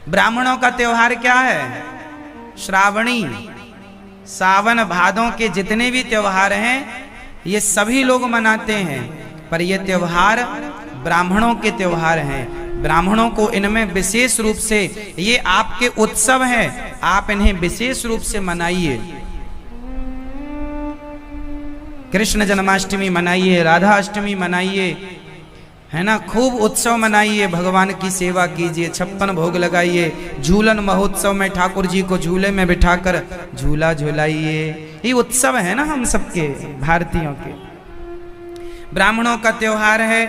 ब्राह्मणों का त्योहार क्या है? श्रावणी, सावन भादों के जितने भी त्योहार हैं ये सभी लोग मनाते हैं, पर ये त्योहार ब्राह्मणों के त्योहार हैं। ब्राह्मणों को इनमें विशेष रूप से, ये आपके उत्सव हैं, आप इन्हें विशेष रूप से मनाइए। कृष्ण जन्माष्टमी मनाइए, राधा अष्टमी मनाइए, है ना, खूब उत्सव मनाइए, भगवान की सेवा कीजिए, 56 भोग लगाइए। झूलन महोत्सव में ठाकुर जी को झूले में बिठाकर झूला झुलाइए। ये उत्सव है ना हम सबके भारतीयों के। ब्राह्मणों का त्योहार है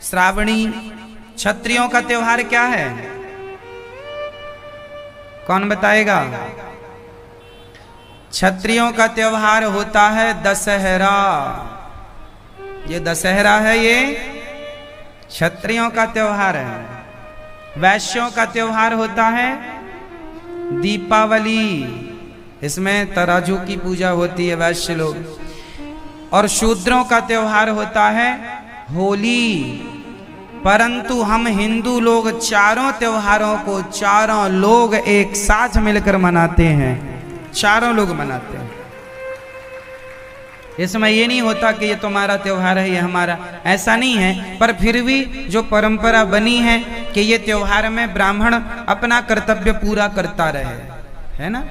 श्रावणी। क्षत्रियों का त्योहार क्या है? कौन बताएगा? क्षत्रियों का त्योहार होता है दशहरा। ये दशहरा है, ये क्षत्रियों का त्योहार है। वैश्यों का त्योहार होता है दीपावली, इसमें तराजू की पूजा होती है वैश्य लोग, और शूद्रों का त्योहार होता है होली। परंतु हम हिंदू लोग चारों त्योहारों को चारों लोग एक साथ मिलकर मनाते हैं, चारों लोग मनाते हैं। इसमें ये नहीं होता कि ये तुम्हारा त्योहार है, ये हमारा, ऐसा नहीं है। पर फिर भी जो परंपरा बनी है कि ये त्योहार में ब्राह्मण अपना कर्तव्य पूरा करता रहे, है ना।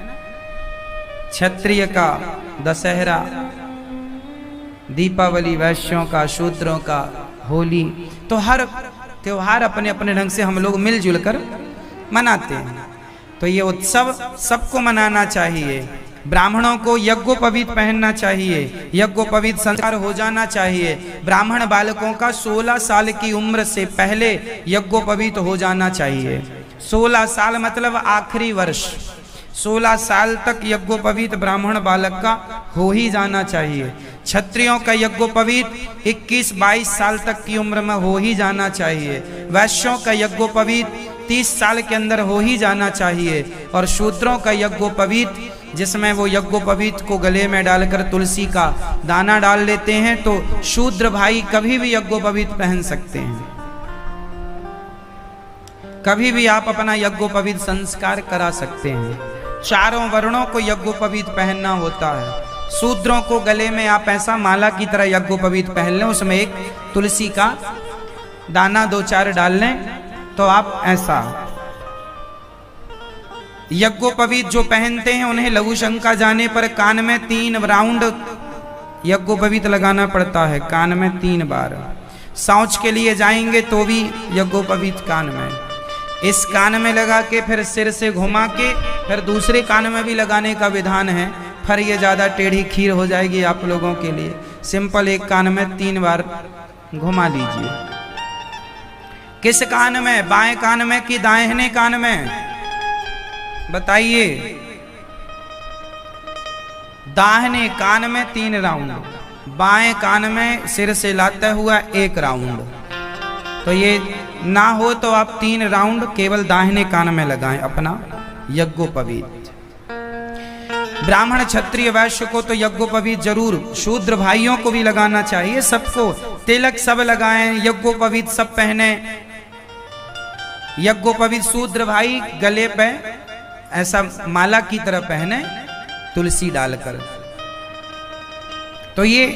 क्षत्रिय का दशहरा, दीपावली वैश्यों का, शूद्रों का होली, तो हर त्योहार अपने अपने ढंग से हम लोग मिलजुल कर मनाते हैं। तो ये उत्सव सबको मनाना चाहिए। ब्राह्मणों को यज्ञोपवीत पहनना चाहिए, यज्ञोपवीत संस्कार हो जाना चाहिए। ब्राह्मण बालकों का 16 साल की उम्र से पहले यज्ञोपवीत हो जाना चाहिए। 16 साल मतलब आखिरी वर्ष, 16 साल तक यज्ञोपवीत ब्राह्मण बालक का हो ही जाना चाहिए। क्षत्रियों का यज्ञोपवीत 21-22 साल तक की उम्र में हो ही जाना चाहिए। वैश्यों का यज्ञोपवीत 30 साल के अंदर हो ही जाना चाहिए। और शूद्रों का यज्ञोपवीत, जिसमें वो यज्ञोपवीत को गले में डालकर तुलसी का दाना डाल लेते हैं, तो शूद्र भाई कभी भी यज्ञोपवीत पहन सकते हैं, कभी भी आप अपना यज्ञोपवीत संस्कार करा सकते हैं। चारों वर्णों को यज्ञोपवीत पहनना होता है। शूद्रों को गले में आप ऐसा माला की तरह यज्ञोपवीत पहन लें, उसमें एक तुलसी का दाना 2-4 डाल लें, तो आप ऐसा। यज्ञोपवीत जो पहनते हैं उन्हें लघु शंका जाने पर कान में 3 राउंड यज्ञोपवीत लगाना पड़ता है, कान में 3 बार। शौच के लिए जाएंगे तो भी यज्ञोपवीत कान में, इस कान में लगा के फिर सिर से घुमा के फिर दूसरे कान में भी लगाने का विधान है। फिर ये ज्यादा टेढ़ी खीर हो जाएगी आप लोगों के लिए। सिंपल एक कान में 3 बार घुमा लीजिए। किस कान में, बाएं कान में कि दाहिने कान में, बताइए। दाहिने कान में 3 राउंड, बाएं कान में सिर से लाते हुआ 1 राउंड। तो ये ना हो तो आप 3 राउंड केवल दाहिने कान में लगाएं अपना यज्ञोपवीत। ब्राह्मण क्षत्रिय वैश्य को तो यज्ञोपवीत जरूर, शूद्र भाइयों को भी लगाना चाहिए। सबको तिलक सब लगाएं, यज्ञोपवीत सब पहने। यज्ञोपवीत शूद्र भाई गले पे ऐसा माला की तरह पहने, तुलसी डालकर। तो ये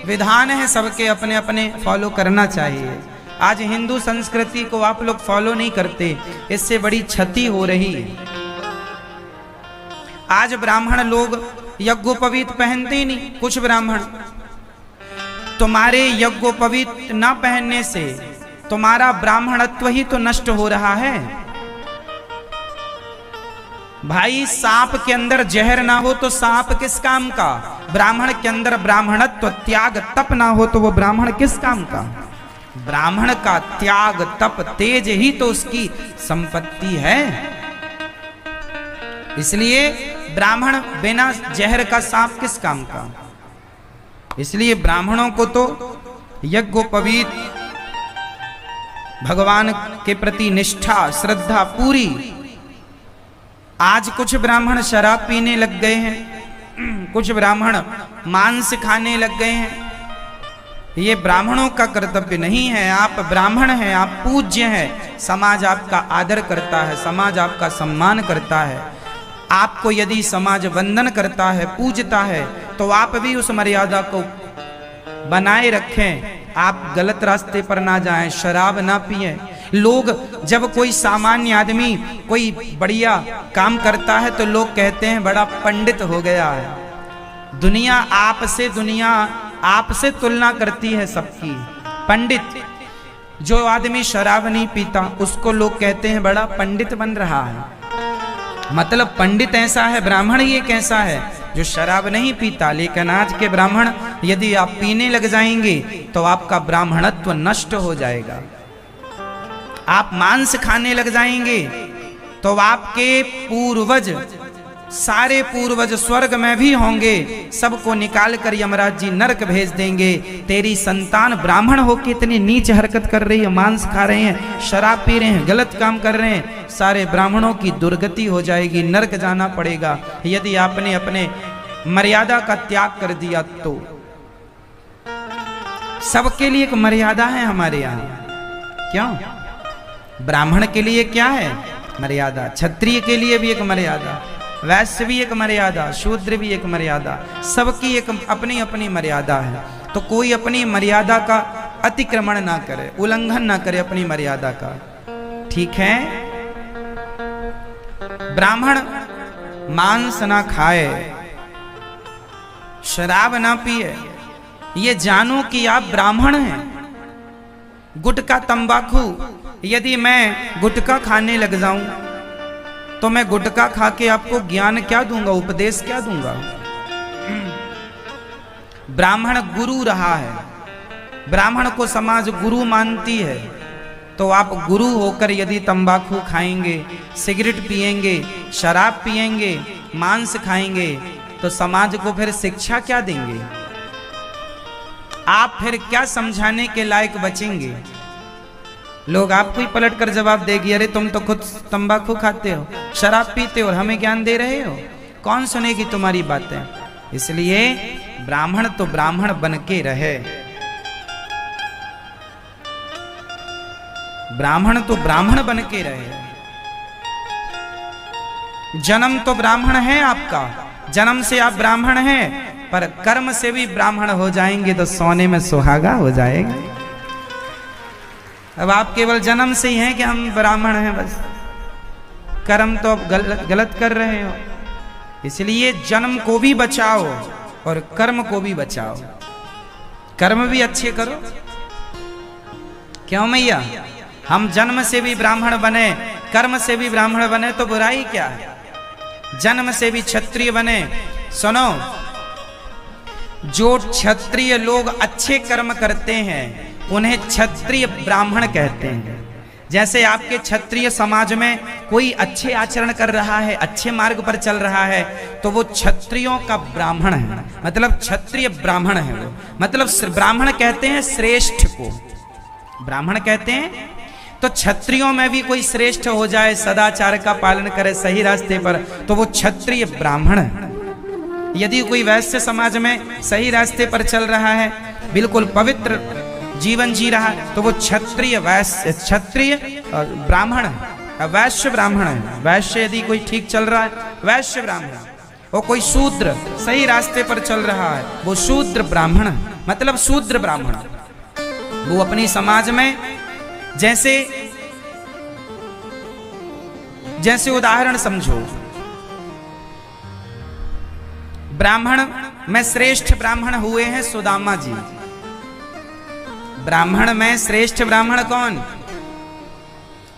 विधान है, सबके अपने अपने फॉलो करना चाहिए। आज हिंदू संस्कृति को आप लोग फॉलो नहीं करते, इससे बड़ी क्षति हो रही है। आज ब्राह्मण लोग यज्ञोपवीत पहनते ही नहीं। कुछ ब्राह्मण, तुम्हारे यज्ञोपवीत ना पहनने से तुम्हारा ब्राह्मणत्व ही तो नष्ट हो रहा है। भाई सांप के अंदर जहर ना हो तो सांप किस काम का? ब्राह्मण के अंदर ब्राह्मणत्व, त्याग, तप ना हो तो वो ब्राह्मण किस काम का? ब्राह्मण का त्याग, तप, तेज ही तो उसकी संपत्ति है। इसलिए ब्राह्मण बिना जहर का सांप किस काम का? इसलिए ब्राह्मणों को तो यज्ञोपवीत, भगवान के प्रति निष्ठा, श्रद्धा पूरी। आज कुछ ब्राह्मण शराब पीने लग गए हैं, कुछ ब्राह्मण मांस खाने लग गए हैं। ये ब्राह्मणों का कर्तव्य नहीं है। आप ब्राह्मण हैं, आप पूज्य हैं, समाज आपका आदर करता है, समाज आपका सम्मान करता है। आपको यदि समाज वंदन करता है, पूजता है, तो आप भी उस मर्यादा को बनाए रखें। आप गलत रास्ते पर ना जाएं, शराब ना पिएं। लोग, जब कोई सामान्य आदमी कोई बढ़िया काम करता है तो लोग कहते हैं बड़ा पंडित हो गया है। दुनिया आपसे तुलना करती है सबकी। पंडित, जो आदमी शराब नहीं पीता उसको लोग कहते हैं बड़ा पंडित बन रहा है। मतलब पंडित ऐसा है, ब्राह्मण ये कैसा है जो शराब नहीं पीता। लेकिन आज के ब्राह्मण यदि आप पीने लग जाएंगे तो आपका ब्राह्मणत्व नष्ट हो जाएगा। आप मांस खाने लग जाएंगे तो आपके पूर्वज सारे पूर्वज स्वर्ग में भी होंगे, सबको निकाल कर यमराज जी नरक भेज देंगे। तेरी संतान ब्राह्मण होकर इतनी नीच हरकत कर रही है, मांस खा रहे हैं, शराब पी रहे हैं, गलत काम कर रहे हैं, सारे ब्राह्मणों की दुर्गति हो जाएगी, नरक जाना पड़ेगा यदि आपने अपने मर्यादा का त्याग कर दिया तो। सबके लिए एक मर्यादा है हमारे यहाँ, क्यों? ब्राह्मण के लिए क्या है मर्यादा, क्षत्रिय के लिए भी एक मर्यादा, वैश्य भी एक मर्यादा, शूद्र भी एक मर्यादा, सबकी एक अपनी अपनी मर्यादा है। तो कोई अपनी मर्यादा का अतिक्रमण ना करे, उल्लंघन ना करे अपनी मर्यादा का, ठीक है? ब्राह्मण मांस ना खाए, शराब ना पिए, ये जानो कि आप ब्राह्मण हैं। गुटखा तंबाकू, यदि मैं गुटखा खाने लग जाऊं तो मैं गुटखा खा के आपको ज्ञान क्या दूंगा, उपदेश क्या दूंगा? ब्राह्मण गुरु रहा है, ब्राह्मण को समाज गुरु मानती है, तो आप गुरु होकर यदि तंबाकू खाएंगे, सिगरेट पिएंगे, शराब पिएंगे, मांस खाएंगे, तो समाज को फिर शिक्षा क्या देंगे? आप फिर क्या समझाने के लायक बचेंगे? लोग आपको ही पलट कर जवाब देगी, अरे तुम तो खुद तंबाकू खाते हो, शराब पीते हो और हमें ज्ञान दे रहे हो, कौन सुनेगी तुम्हारी बातें? इसलिए ब्राह्मण तो ब्राह्मण बन के रहे, ब्राह्मण तो ब्राह्मण बन के रहे। जन्म तो ब्राह्मण है आपका, जन्म से आप ब्राह्मण हैं, पर कर्म से भी ब्राह्मण हो जाएंगे तो सोने में सुहागा हो जाएगा। अब आप केवल जन्म से ही हैं कि हम ब्राह्मण हैं, बस कर्म तो अब गलत कर रहे हो। इसलिए जन्म को भी बचाओ और कर्म को भी बचाओ, कर्म भी अच्छे करो। क्यों मैया? हम जन्म से भी ब्राह्मण बने, कर्म से भी ब्राह्मण बने तो बुराई क्या है? जन्म से भी क्षत्रिय बने। सुनो, जो क्षत्रिय लोग अच्छे कर्म करते हैं उन्हें क्षत्रिय ब्राह्मण कहते हैं। जैसे आपके क्षत्रिय समाज में कोई अच्छे आचरण कर रहा है, अच्छे मार्ग पर चल रहा है, तो वो क्षत्रियों का ब्राह्मण है, मतलब क्षत्रिय ब्राह्मण है वो। मतलब ब्राह्मण कहते हैं श्रेष्ठ को, ब्राह्मण कहते हैं। तो क्षत्रियों में भी कोई श्रेष्ठ हो जाए, सदाचार का पालन करे, सही रास्ते पर, तो वो क्षत्रिय ब्राह्मण है। यदि कोई वैश्य समाज में सही रास्ते पर चल रहा है, बिल्कुल पवित्र जीवन जी रहा है, तो वो क्षत्रिय वैश्य, क्षत्रिय ब्राह्मण है, वैश्य ब्राह्मण है। वैश्य यदि कोई ठीक चल रहा है, वैश्य ब्राह्मण। और कोई शूद्र सही रास्ते पर चल रहा है, वो शूद्र ब्राह्मण है, मतलब शूद्र ब्राह्मण। वो अपनी समाज में जैसे उदाहरण समझो, ब्राह्मण में श्रेष्ठ ब्राह्मण हुए हैं सुदामा जी। ब्राह्मण में श्रेष्ठ ब्राह्मण कौन?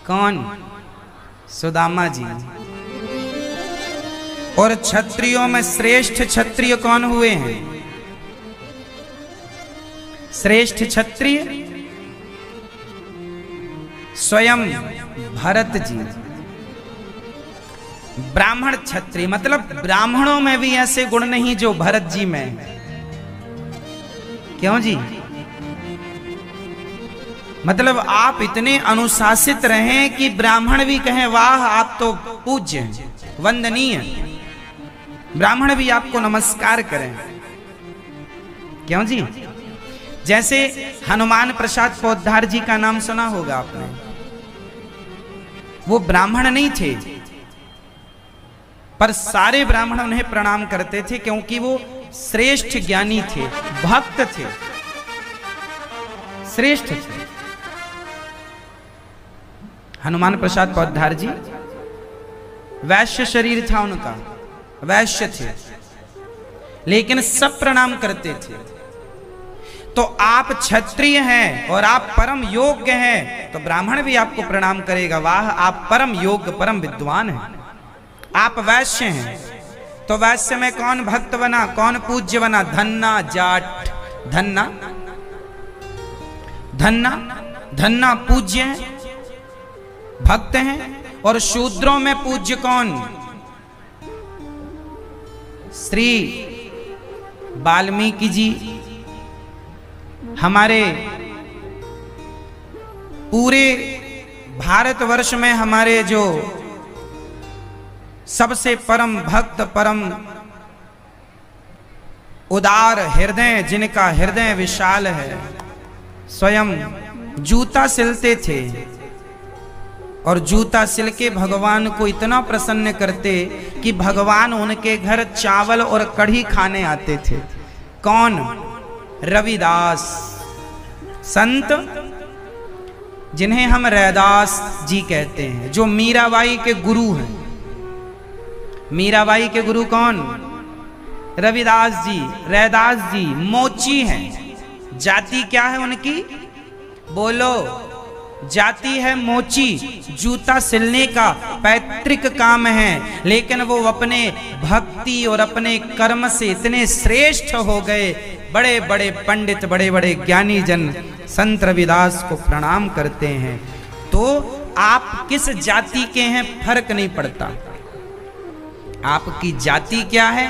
कौन? सुदामा जी। और क्षत्रियों में श्रेष्ठ क्षत्रिय कौन हुए हैं? श्रेष्ठ क्षत्रिय स्वयं भरत जी। ब्राह्मण क्षत्रिय, मतलब ब्राह्मणों में भी ऐसे गुण नहीं जो भरत जी में। क्यों जी? मतलब आप इतने अनुशासित रहें कि ब्राह्मण भी कहें वाह आप तो पूज्य हैं, वंदनीय, ब्राह्मण भी आपको नमस्कार करें। क्यों जी? जैसे हनुमान प्रसाद पोद्दार जी का नाम सुना होगा आपने। वो ब्राह्मण नहीं थे, पर सारे ब्राह्मण उन्हें प्रणाम करते थे, क्योंकि वो श्रेष्ठ ज्ञानी थे, भक्त थे, श्रेष्ठ थे। हनुमान प्रसाद पोद्दार जी, वैश्य शरीर था उनका, वैश्य थे, लेकिन सब प्रणाम करते थे। तो आप क्षत्रिय हैं और आप परम योग्य हैं, तो ब्राह्मण भी आपको प्रणाम करेगा, वाह आप परम योग्य, परम विद्वान हैं। आप वैश्य हैं, तो वैश्य में कौन भक्त बना, कौन पूज्य बना? धन्ना जाट, धन्ना धन्ना धन्ना पूज्य है, भक्त हैं। और शूद्रों में पूज्य कौन? श्री वाल्मीकि जी हमारे पूरे भारतवर्ष में हमारे जो सबसे परम भक्त, परम उदार हृदय, जिनका हृदय विशाल है, स्वयं जूता सिलते थे और जूता सिल के भगवान को इतना प्रसन्न करते कि भगवान उनके घर चावल और कढ़ी खाने आते थे। कौन? रविदास संत, जिन्हें हम रैदास जी कहते हैं, जो मीराबाई के गुरु हैं। मीराबाई के गुरु कौन? रविदास जी, रैदास जी मोची हैं। जाति क्या है उनकी? बोलो। जाति है मोची। जूता सिलने का पैतृक काम है, लेकिन वो अपने भक्ति और अपने कर्म से इतने श्रेष्ठ हो गए। बड़े बड़े पंडित, बड़े बड़े ज्ञानी जन संत रविदास को प्रणाम करते हैं। तो आप किस जाति के हैं फर्क नहीं पड़ता। आपकी जाति क्या है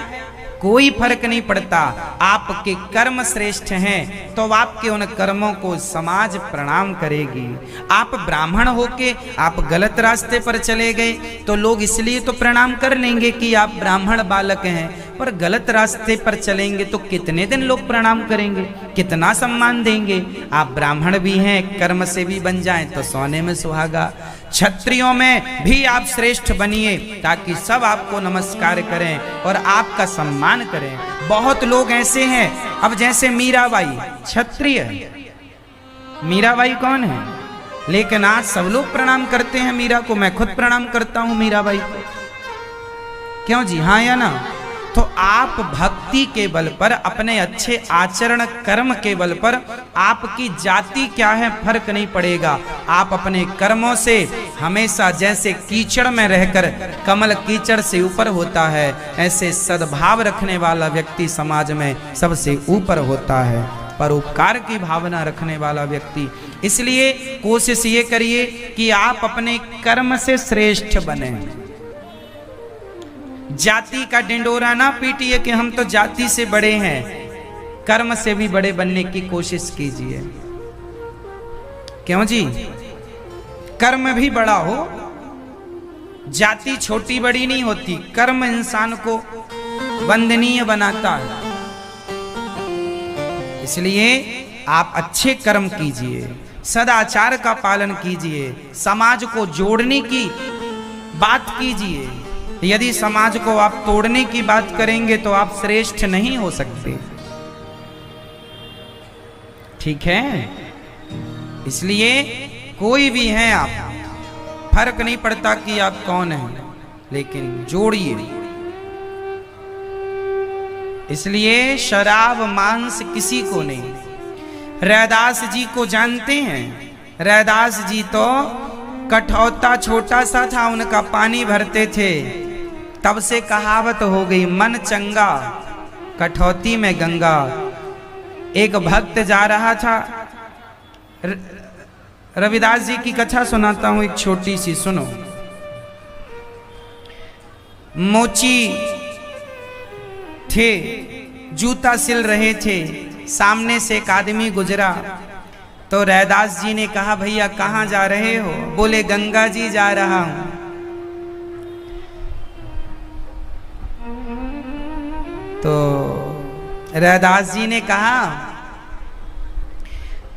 कोई फर्क नहीं पड़ता। आपके कर्म श्रेष्ठ हैं तो आपके उन कर्मों को समाज प्रणाम करेगी। आप ब्राह्मण होके आप गलत रास्ते पर चले गए तो लोग इसलिए तो प्रणाम कर लेंगे कि आप ब्राह्मण बालक हैं, पर गलत रास्ते पर चलेंगे तो कितने दिन लोग प्रणाम करेंगे, कितना सम्मान देंगे। आप ब्राह्मण भी हैं, कर्म से भी बन जाएं तो सोने में सुहागा। क्षत्रियों में भी आप श्रेष्ठ बनिए ताकि सब आपको नमस्कार करें और आपका सम्मान करें। बहुत लोग ऐसे हैं, अब जैसे मीराबाई क्षत्रिय है, मीराबाई कौन है, लेकिन आज सब लोग प्रणाम करते हैं मीरा को। मैं खुद प्रणाम करता हूं मीराबाई को। क्यों जी? हाँ या ना? तो आप भक्ति के बल पर, अपने अच्छे आचरण कर्म के बल पर, आपकी जाति क्या है फर्क नहीं पड़ेगा। आप अपने कर्मों से हमेशा, जैसे कीचड़ में रहकर कमल कीचड़ से ऊपर होता है, ऐसे सद्भाव रखने वाला व्यक्ति समाज में सबसे ऊपर होता है, परोपकार की भावना रखने वाला व्यक्ति। इसलिए कोशिश ये करिए कि आप अपने कर्म से श्रेष्ठ बने। जाति का डिंडोरा ना पीटिए कि हम तो जाति से बड़े हैं, कर्म से भी बड़े बनने की कोशिश कीजिए। क्यों जी? कर्म भी बड़ा हो, जाति छोटी बड़ी नहीं होती, कर्म इंसान को वंदनीय बनाता है। इसलिए आप अच्छे कर्म कीजिए, सदाचार का पालन कीजिए, समाज को जोड़ने की बात कीजिए। यदि समाज को आप तोड़ने की बात करेंगे तो आप श्रेष्ठ नहीं हो सकते। ठीक है? इसलिए कोई भी हैं आप, फर्क नहीं पड़ता कि आप कौन हैं, लेकिन जोड़िए। इसलिए शराब मांस किसी को नहीं। रैदास जी को जानते हैं? रैदास जी तो कठौता छोटा सा था, उनका पानी भरते थे, तब से कहावत हो गई, मन चंगा कठौती में गंगा। एक भक्त जा रहा था, रविदास जी की कथा सुनाता हूं एक छोटी सी, सुनो। मोची थे, जूता सिल रहे थे, सामने से एक आदमी गुजरा तो रैदास जी ने कहा, भैया कहाँ जा रहे हो? बोले गंगा जी जा रहा हूं। तो रैदास जी ने कहा,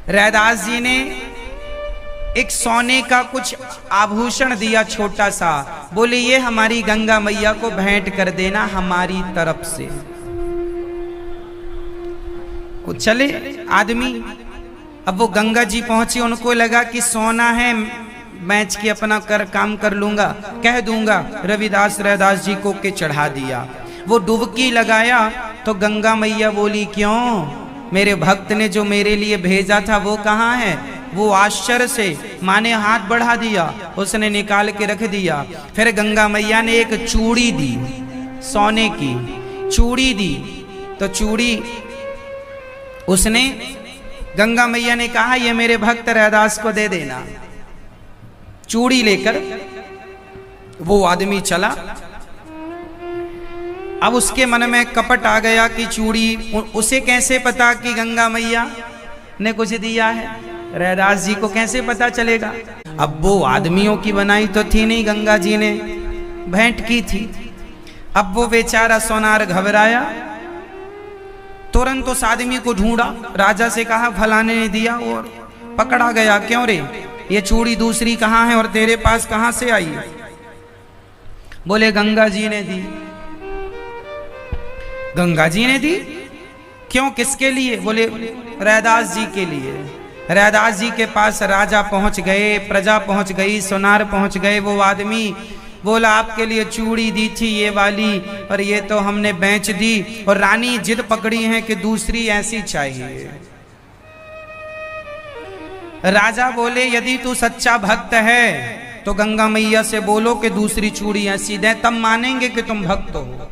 रैदास जी ने एक सोने का कुछ आभूषण दिया छोटा सा, बोले ये हमारी गंगा मैया को भेंट कर देना हमारी तरफ से। वो चले आदमी, अब वो गंगा जी पहुंचे, उनको लगा कि सोना है, बेच के अपना काम कर लूंगा, कह दूंगा रविदास रैदास जी को के चढ़ा दिया। वो डुबकी लगाया तो गंगा मैया बोली, क्यों? मेरे भक्त ने जो मेरे लिए भेजा था वो कहाँ है? वो आश्चर्य से माने हाथ बढ़ा दिया, उसने निकाल के रख दिया। फिर गंगा मैया ने एक चूड़ी दी, सोने की चूड़ी दी। तो चूड़ी उसने, गंगा मैया ने कहा ये मेरे भक्त रैदास को दे देना। चूड़ी लेकर वो आदमी चला, अब उसके मन में कपट आ गया कि चूड़ी, उसे कैसे पता कि गंगा मैया ने कुछ दिया है, रैदास जी को कैसे पता चलेगा। अब वो आदमियों की बनाई तो थी नहीं, गंगा जी ने भेंट की थी। अब वो बेचारा सोनार घबराया, तुरंत उस आदमी को ढूंढा, राजा से कहा फलाने ने दिया, और पकड़ा गया। क्यों रे, ये चूड़ी दूसरी कहाँ है और तेरे पास कहाँ से आई है? बोले गंगा जी ने दी। गंगा जी ने दी? क्यों, किसके लिए? बोले रैदास जी के लिए। रैदास जी के पास राजा पहुंच गए, प्रजा पहुंच गई, सोनार पहुंच गए। वो आदमी बोला आपके लिए चूड़ी दी थी ये वाली, और ये तो हमने बेच दी, और रानी जिद पकड़ी है कि दूसरी ऐसी चाहिए। राजा बोले यदि तू सच्चा भक्त है तो गंगा मैया से बोलो कि दूसरी चूड़ी ऐसी दे, तब मानेंगे कि तुम भक्त हो,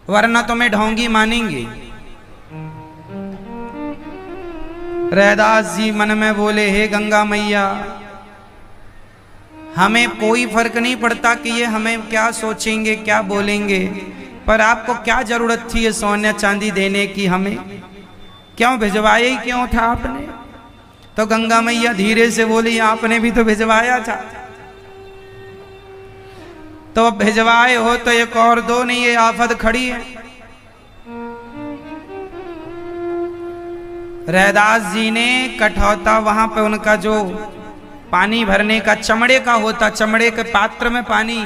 वरना तुम्हें ढोंगी मानेंगे। रैदास जी मन में बोले हे गंगा मैया, हमें कोई फर्क नहीं पड़ता कि ये हमें क्या सोचेंगे क्या बोलेंगे, पर आपको क्या जरूरत थी ये सोना चांदी देने की, हमें क्यों भिजवाया ही क्यों था आपने? तो गंगा मैया धीरे से बोली आपने भी तो भिजवाया था, तो अब भिजवाए हो तो एक और दो, नहीं ये आफत खड़ी है। रैदास जी ने कठौता, वहां पे उनका जो पानी भरने का चमड़े का होता, चमड़े के पात्र में पानी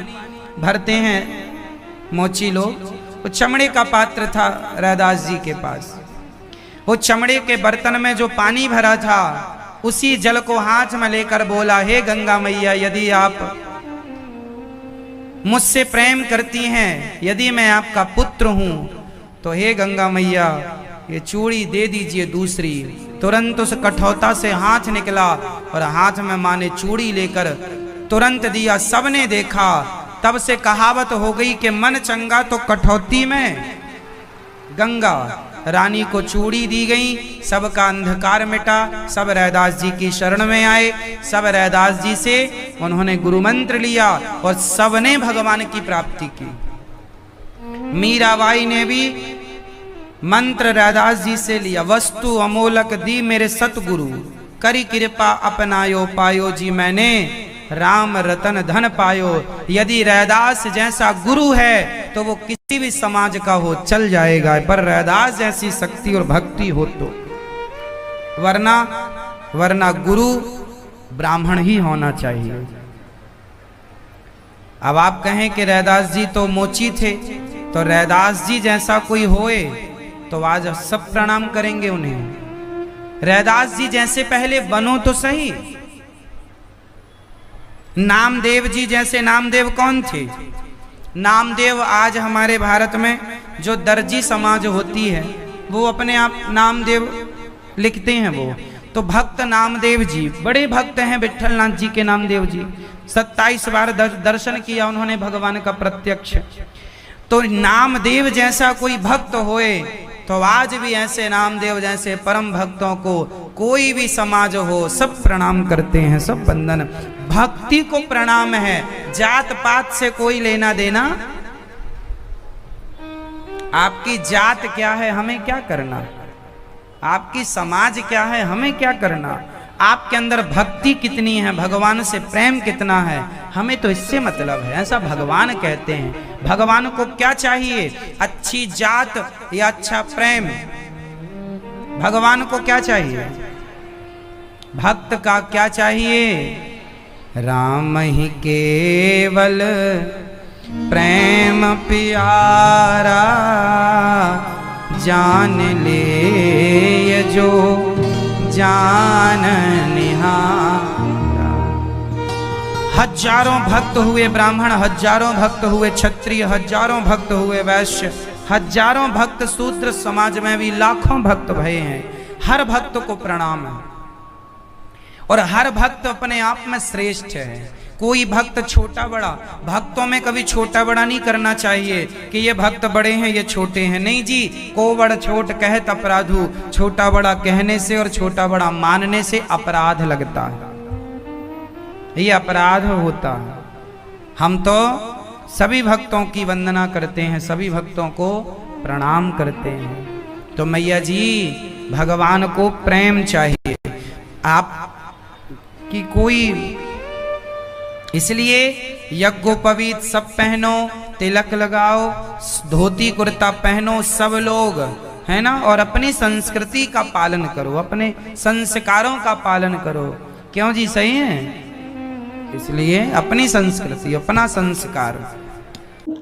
भरते हैं मोची लोग, वो चमड़े का पात्र था रैदास जी के पास। वो चमड़े के बर्तन में जो पानी भरा था उसी जल को हाथ में लेकर बोला हे गंगा मैया, यदि आप मुझसे प्रेम करती हैं, यदि मैं आपका पुत्र हूं, तो हे गंगा मैया ये चूड़ी दे दीजिए दूसरी। तुरंत उस कठौता से हाथ निकला और हाथ में माँ ने चूड़ी लेकर तुरंत दिया। सबने देखा, तब से कहावत हो गई कि मन चंगा तो कठौती में गंगा। रानी को चूड़ी दी गई, सबका अंधकार मिटा, सब रैदास जी की शरण में आए, सब रैदास जी से उन्होंने गुरु मंत्र लिया और सबने भगवान की प्राप्ति की। मीराबाई ने भी मंत्र रैदास जी से लिया, वस्तु अमोलक दी मेरे सतगुरु, करी कृपा अपनायो पायो जी मैंने, राम रतन धन पायो। यदि रैदास जैसा गुरु है तो वो किसी भी समाज का हो चल जाएगा, पर रैदास जैसी शक्ति और भक्ति हो तो, वरना गुरु ब्राह्मण ही होना चाहिए। अब आप कहें कि रैदास जी तो मोची थे, तो रैदास जी जैसा कोई होए तो आज सब प्रणाम करेंगे उन्हें। रैदास जी जैसे पहले बनो तो सही। नामदेव जी जैसे, नामदेव कौन थे? नामदेव आज हमारे भारत में जो दर्जी समाज होती है वो अपने आप नामदेव लिखते हैं। वो तो भक्त नामदेव जी बड़े भक्त हैं, विठल नाथ जी के नामदेव जी 27 बार दर्शन किया उन्होंने भगवान का प्रत्यक्ष। तो नामदेव जैसा कोई भक्त होए तो आज भी ऐसे नामदेव जैसे परम भक्तों को कोई भी समाज हो सब प्रणाम करते हैं, सब बंदन। भक्ति को प्रणाम है, जात पात से कोई लेना देना। आपकी जात क्या है हमें क्या करना, आपकी समाज क्या है हमें क्या करना, आपके अंदर भक्ति कितनी है, भगवान से प्रेम कितना है, हमें तो इससे मतलब है। ऐसा भगवान कहते हैं। भगवान को क्या चाहिए? अच्छी जात या अच्छा प्रेम? भगवान को क्या चाहिए? भक्त का क्या चाहिए? राम ही केवल प्रेम प्यारा, जान ले ये जो जान निहारा। हजारों भक्त हुए ब्राह्मण, हजारों भक्त हुए क्षत्रिय, हजारों भक्त हुए वैश्य, हजारों भक्त शूद्र, समाज में भी लाखों भक्त भये हैं। हर भक्त को प्रणाम है और हर भक्त अपने आप में श्रेष्ठ है। कोई भक्त छोटा बड़ा, भक्तों में कभी छोटा बड़ा नहीं करना चाहिए कि ये भक्त बड़े हैं ये छोटे हैं। नहीं जी, को बड़ छोट कहत अपराधु, छोटा बड़ा कहने से और छोटा बड़ा मानने से अपराध लगता है, ये अपराध होता है। हम तो सभी भक्तों की वंदना करते हैं, सभी भक्तों को प्रणाम करते हैं। तो मैया जी भगवान को प्रेम चाहिए, आप की कोई, इसलिए यज्ञोपवीत सब पहनो, तिलक लगाओ, धोती कुर्ता पहनो सब लोग, है ना, और अपनी संस्कृति का पालन करो, अपने संस्कारों का पालन करो। क्यों जी, सही है? इसलिए अपनी संस्कृति, अपना संस्कार।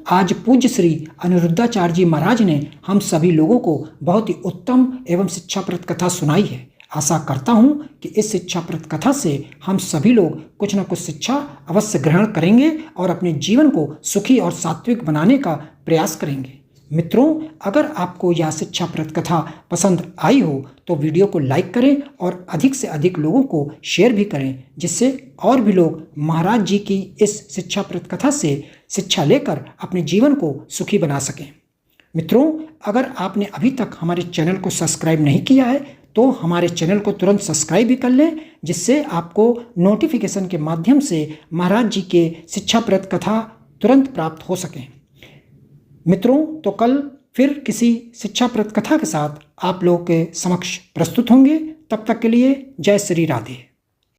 आज पूज्य श्री अनिरुद्धाचार्य जी महाराज ने हम सभी लोगों को बहुत ही उत्तम एवं शिक्षाप्रद कथा सुनाई है। आशा करता हूं कि इस शिक्षाप्रद कथा से हम सभी लोग कुछ न कुछ शिक्षा अवश्य ग्रहण करेंगे और अपने जीवन को सुखी और सात्विक बनाने का प्रयास करेंगे। मित्रों, अगर आपको यह शिक्षाप्रद कथा पसंद आई हो तो वीडियो को लाइक करें और अधिक से अधिक लोगों को शेयर भी करें, जिससे और भी लोग महाराज जी की इस शिक्षाप्रद कथा से शिक्षा लेकर अपने जीवन को सुखी बना सकें। मित्रों, अगर आपने अभी तक हमारे चैनल को सब्सक्राइब नहीं किया है तो हमारे चैनल को तुरंत सब्सक्राइब भी कर लें, जिससे आपको नोटिफिकेशन के माध्यम से महाराज जी के शिक्षाप्रद कथा तुरंत प्राप्त हो सकें। मित्रों, तो कल फिर किसी शिक्षाप्रद कथा के साथ आप लोगों के समक्ष प्रस्तुत होंगे। तब तक के लिए जय श्री राधे।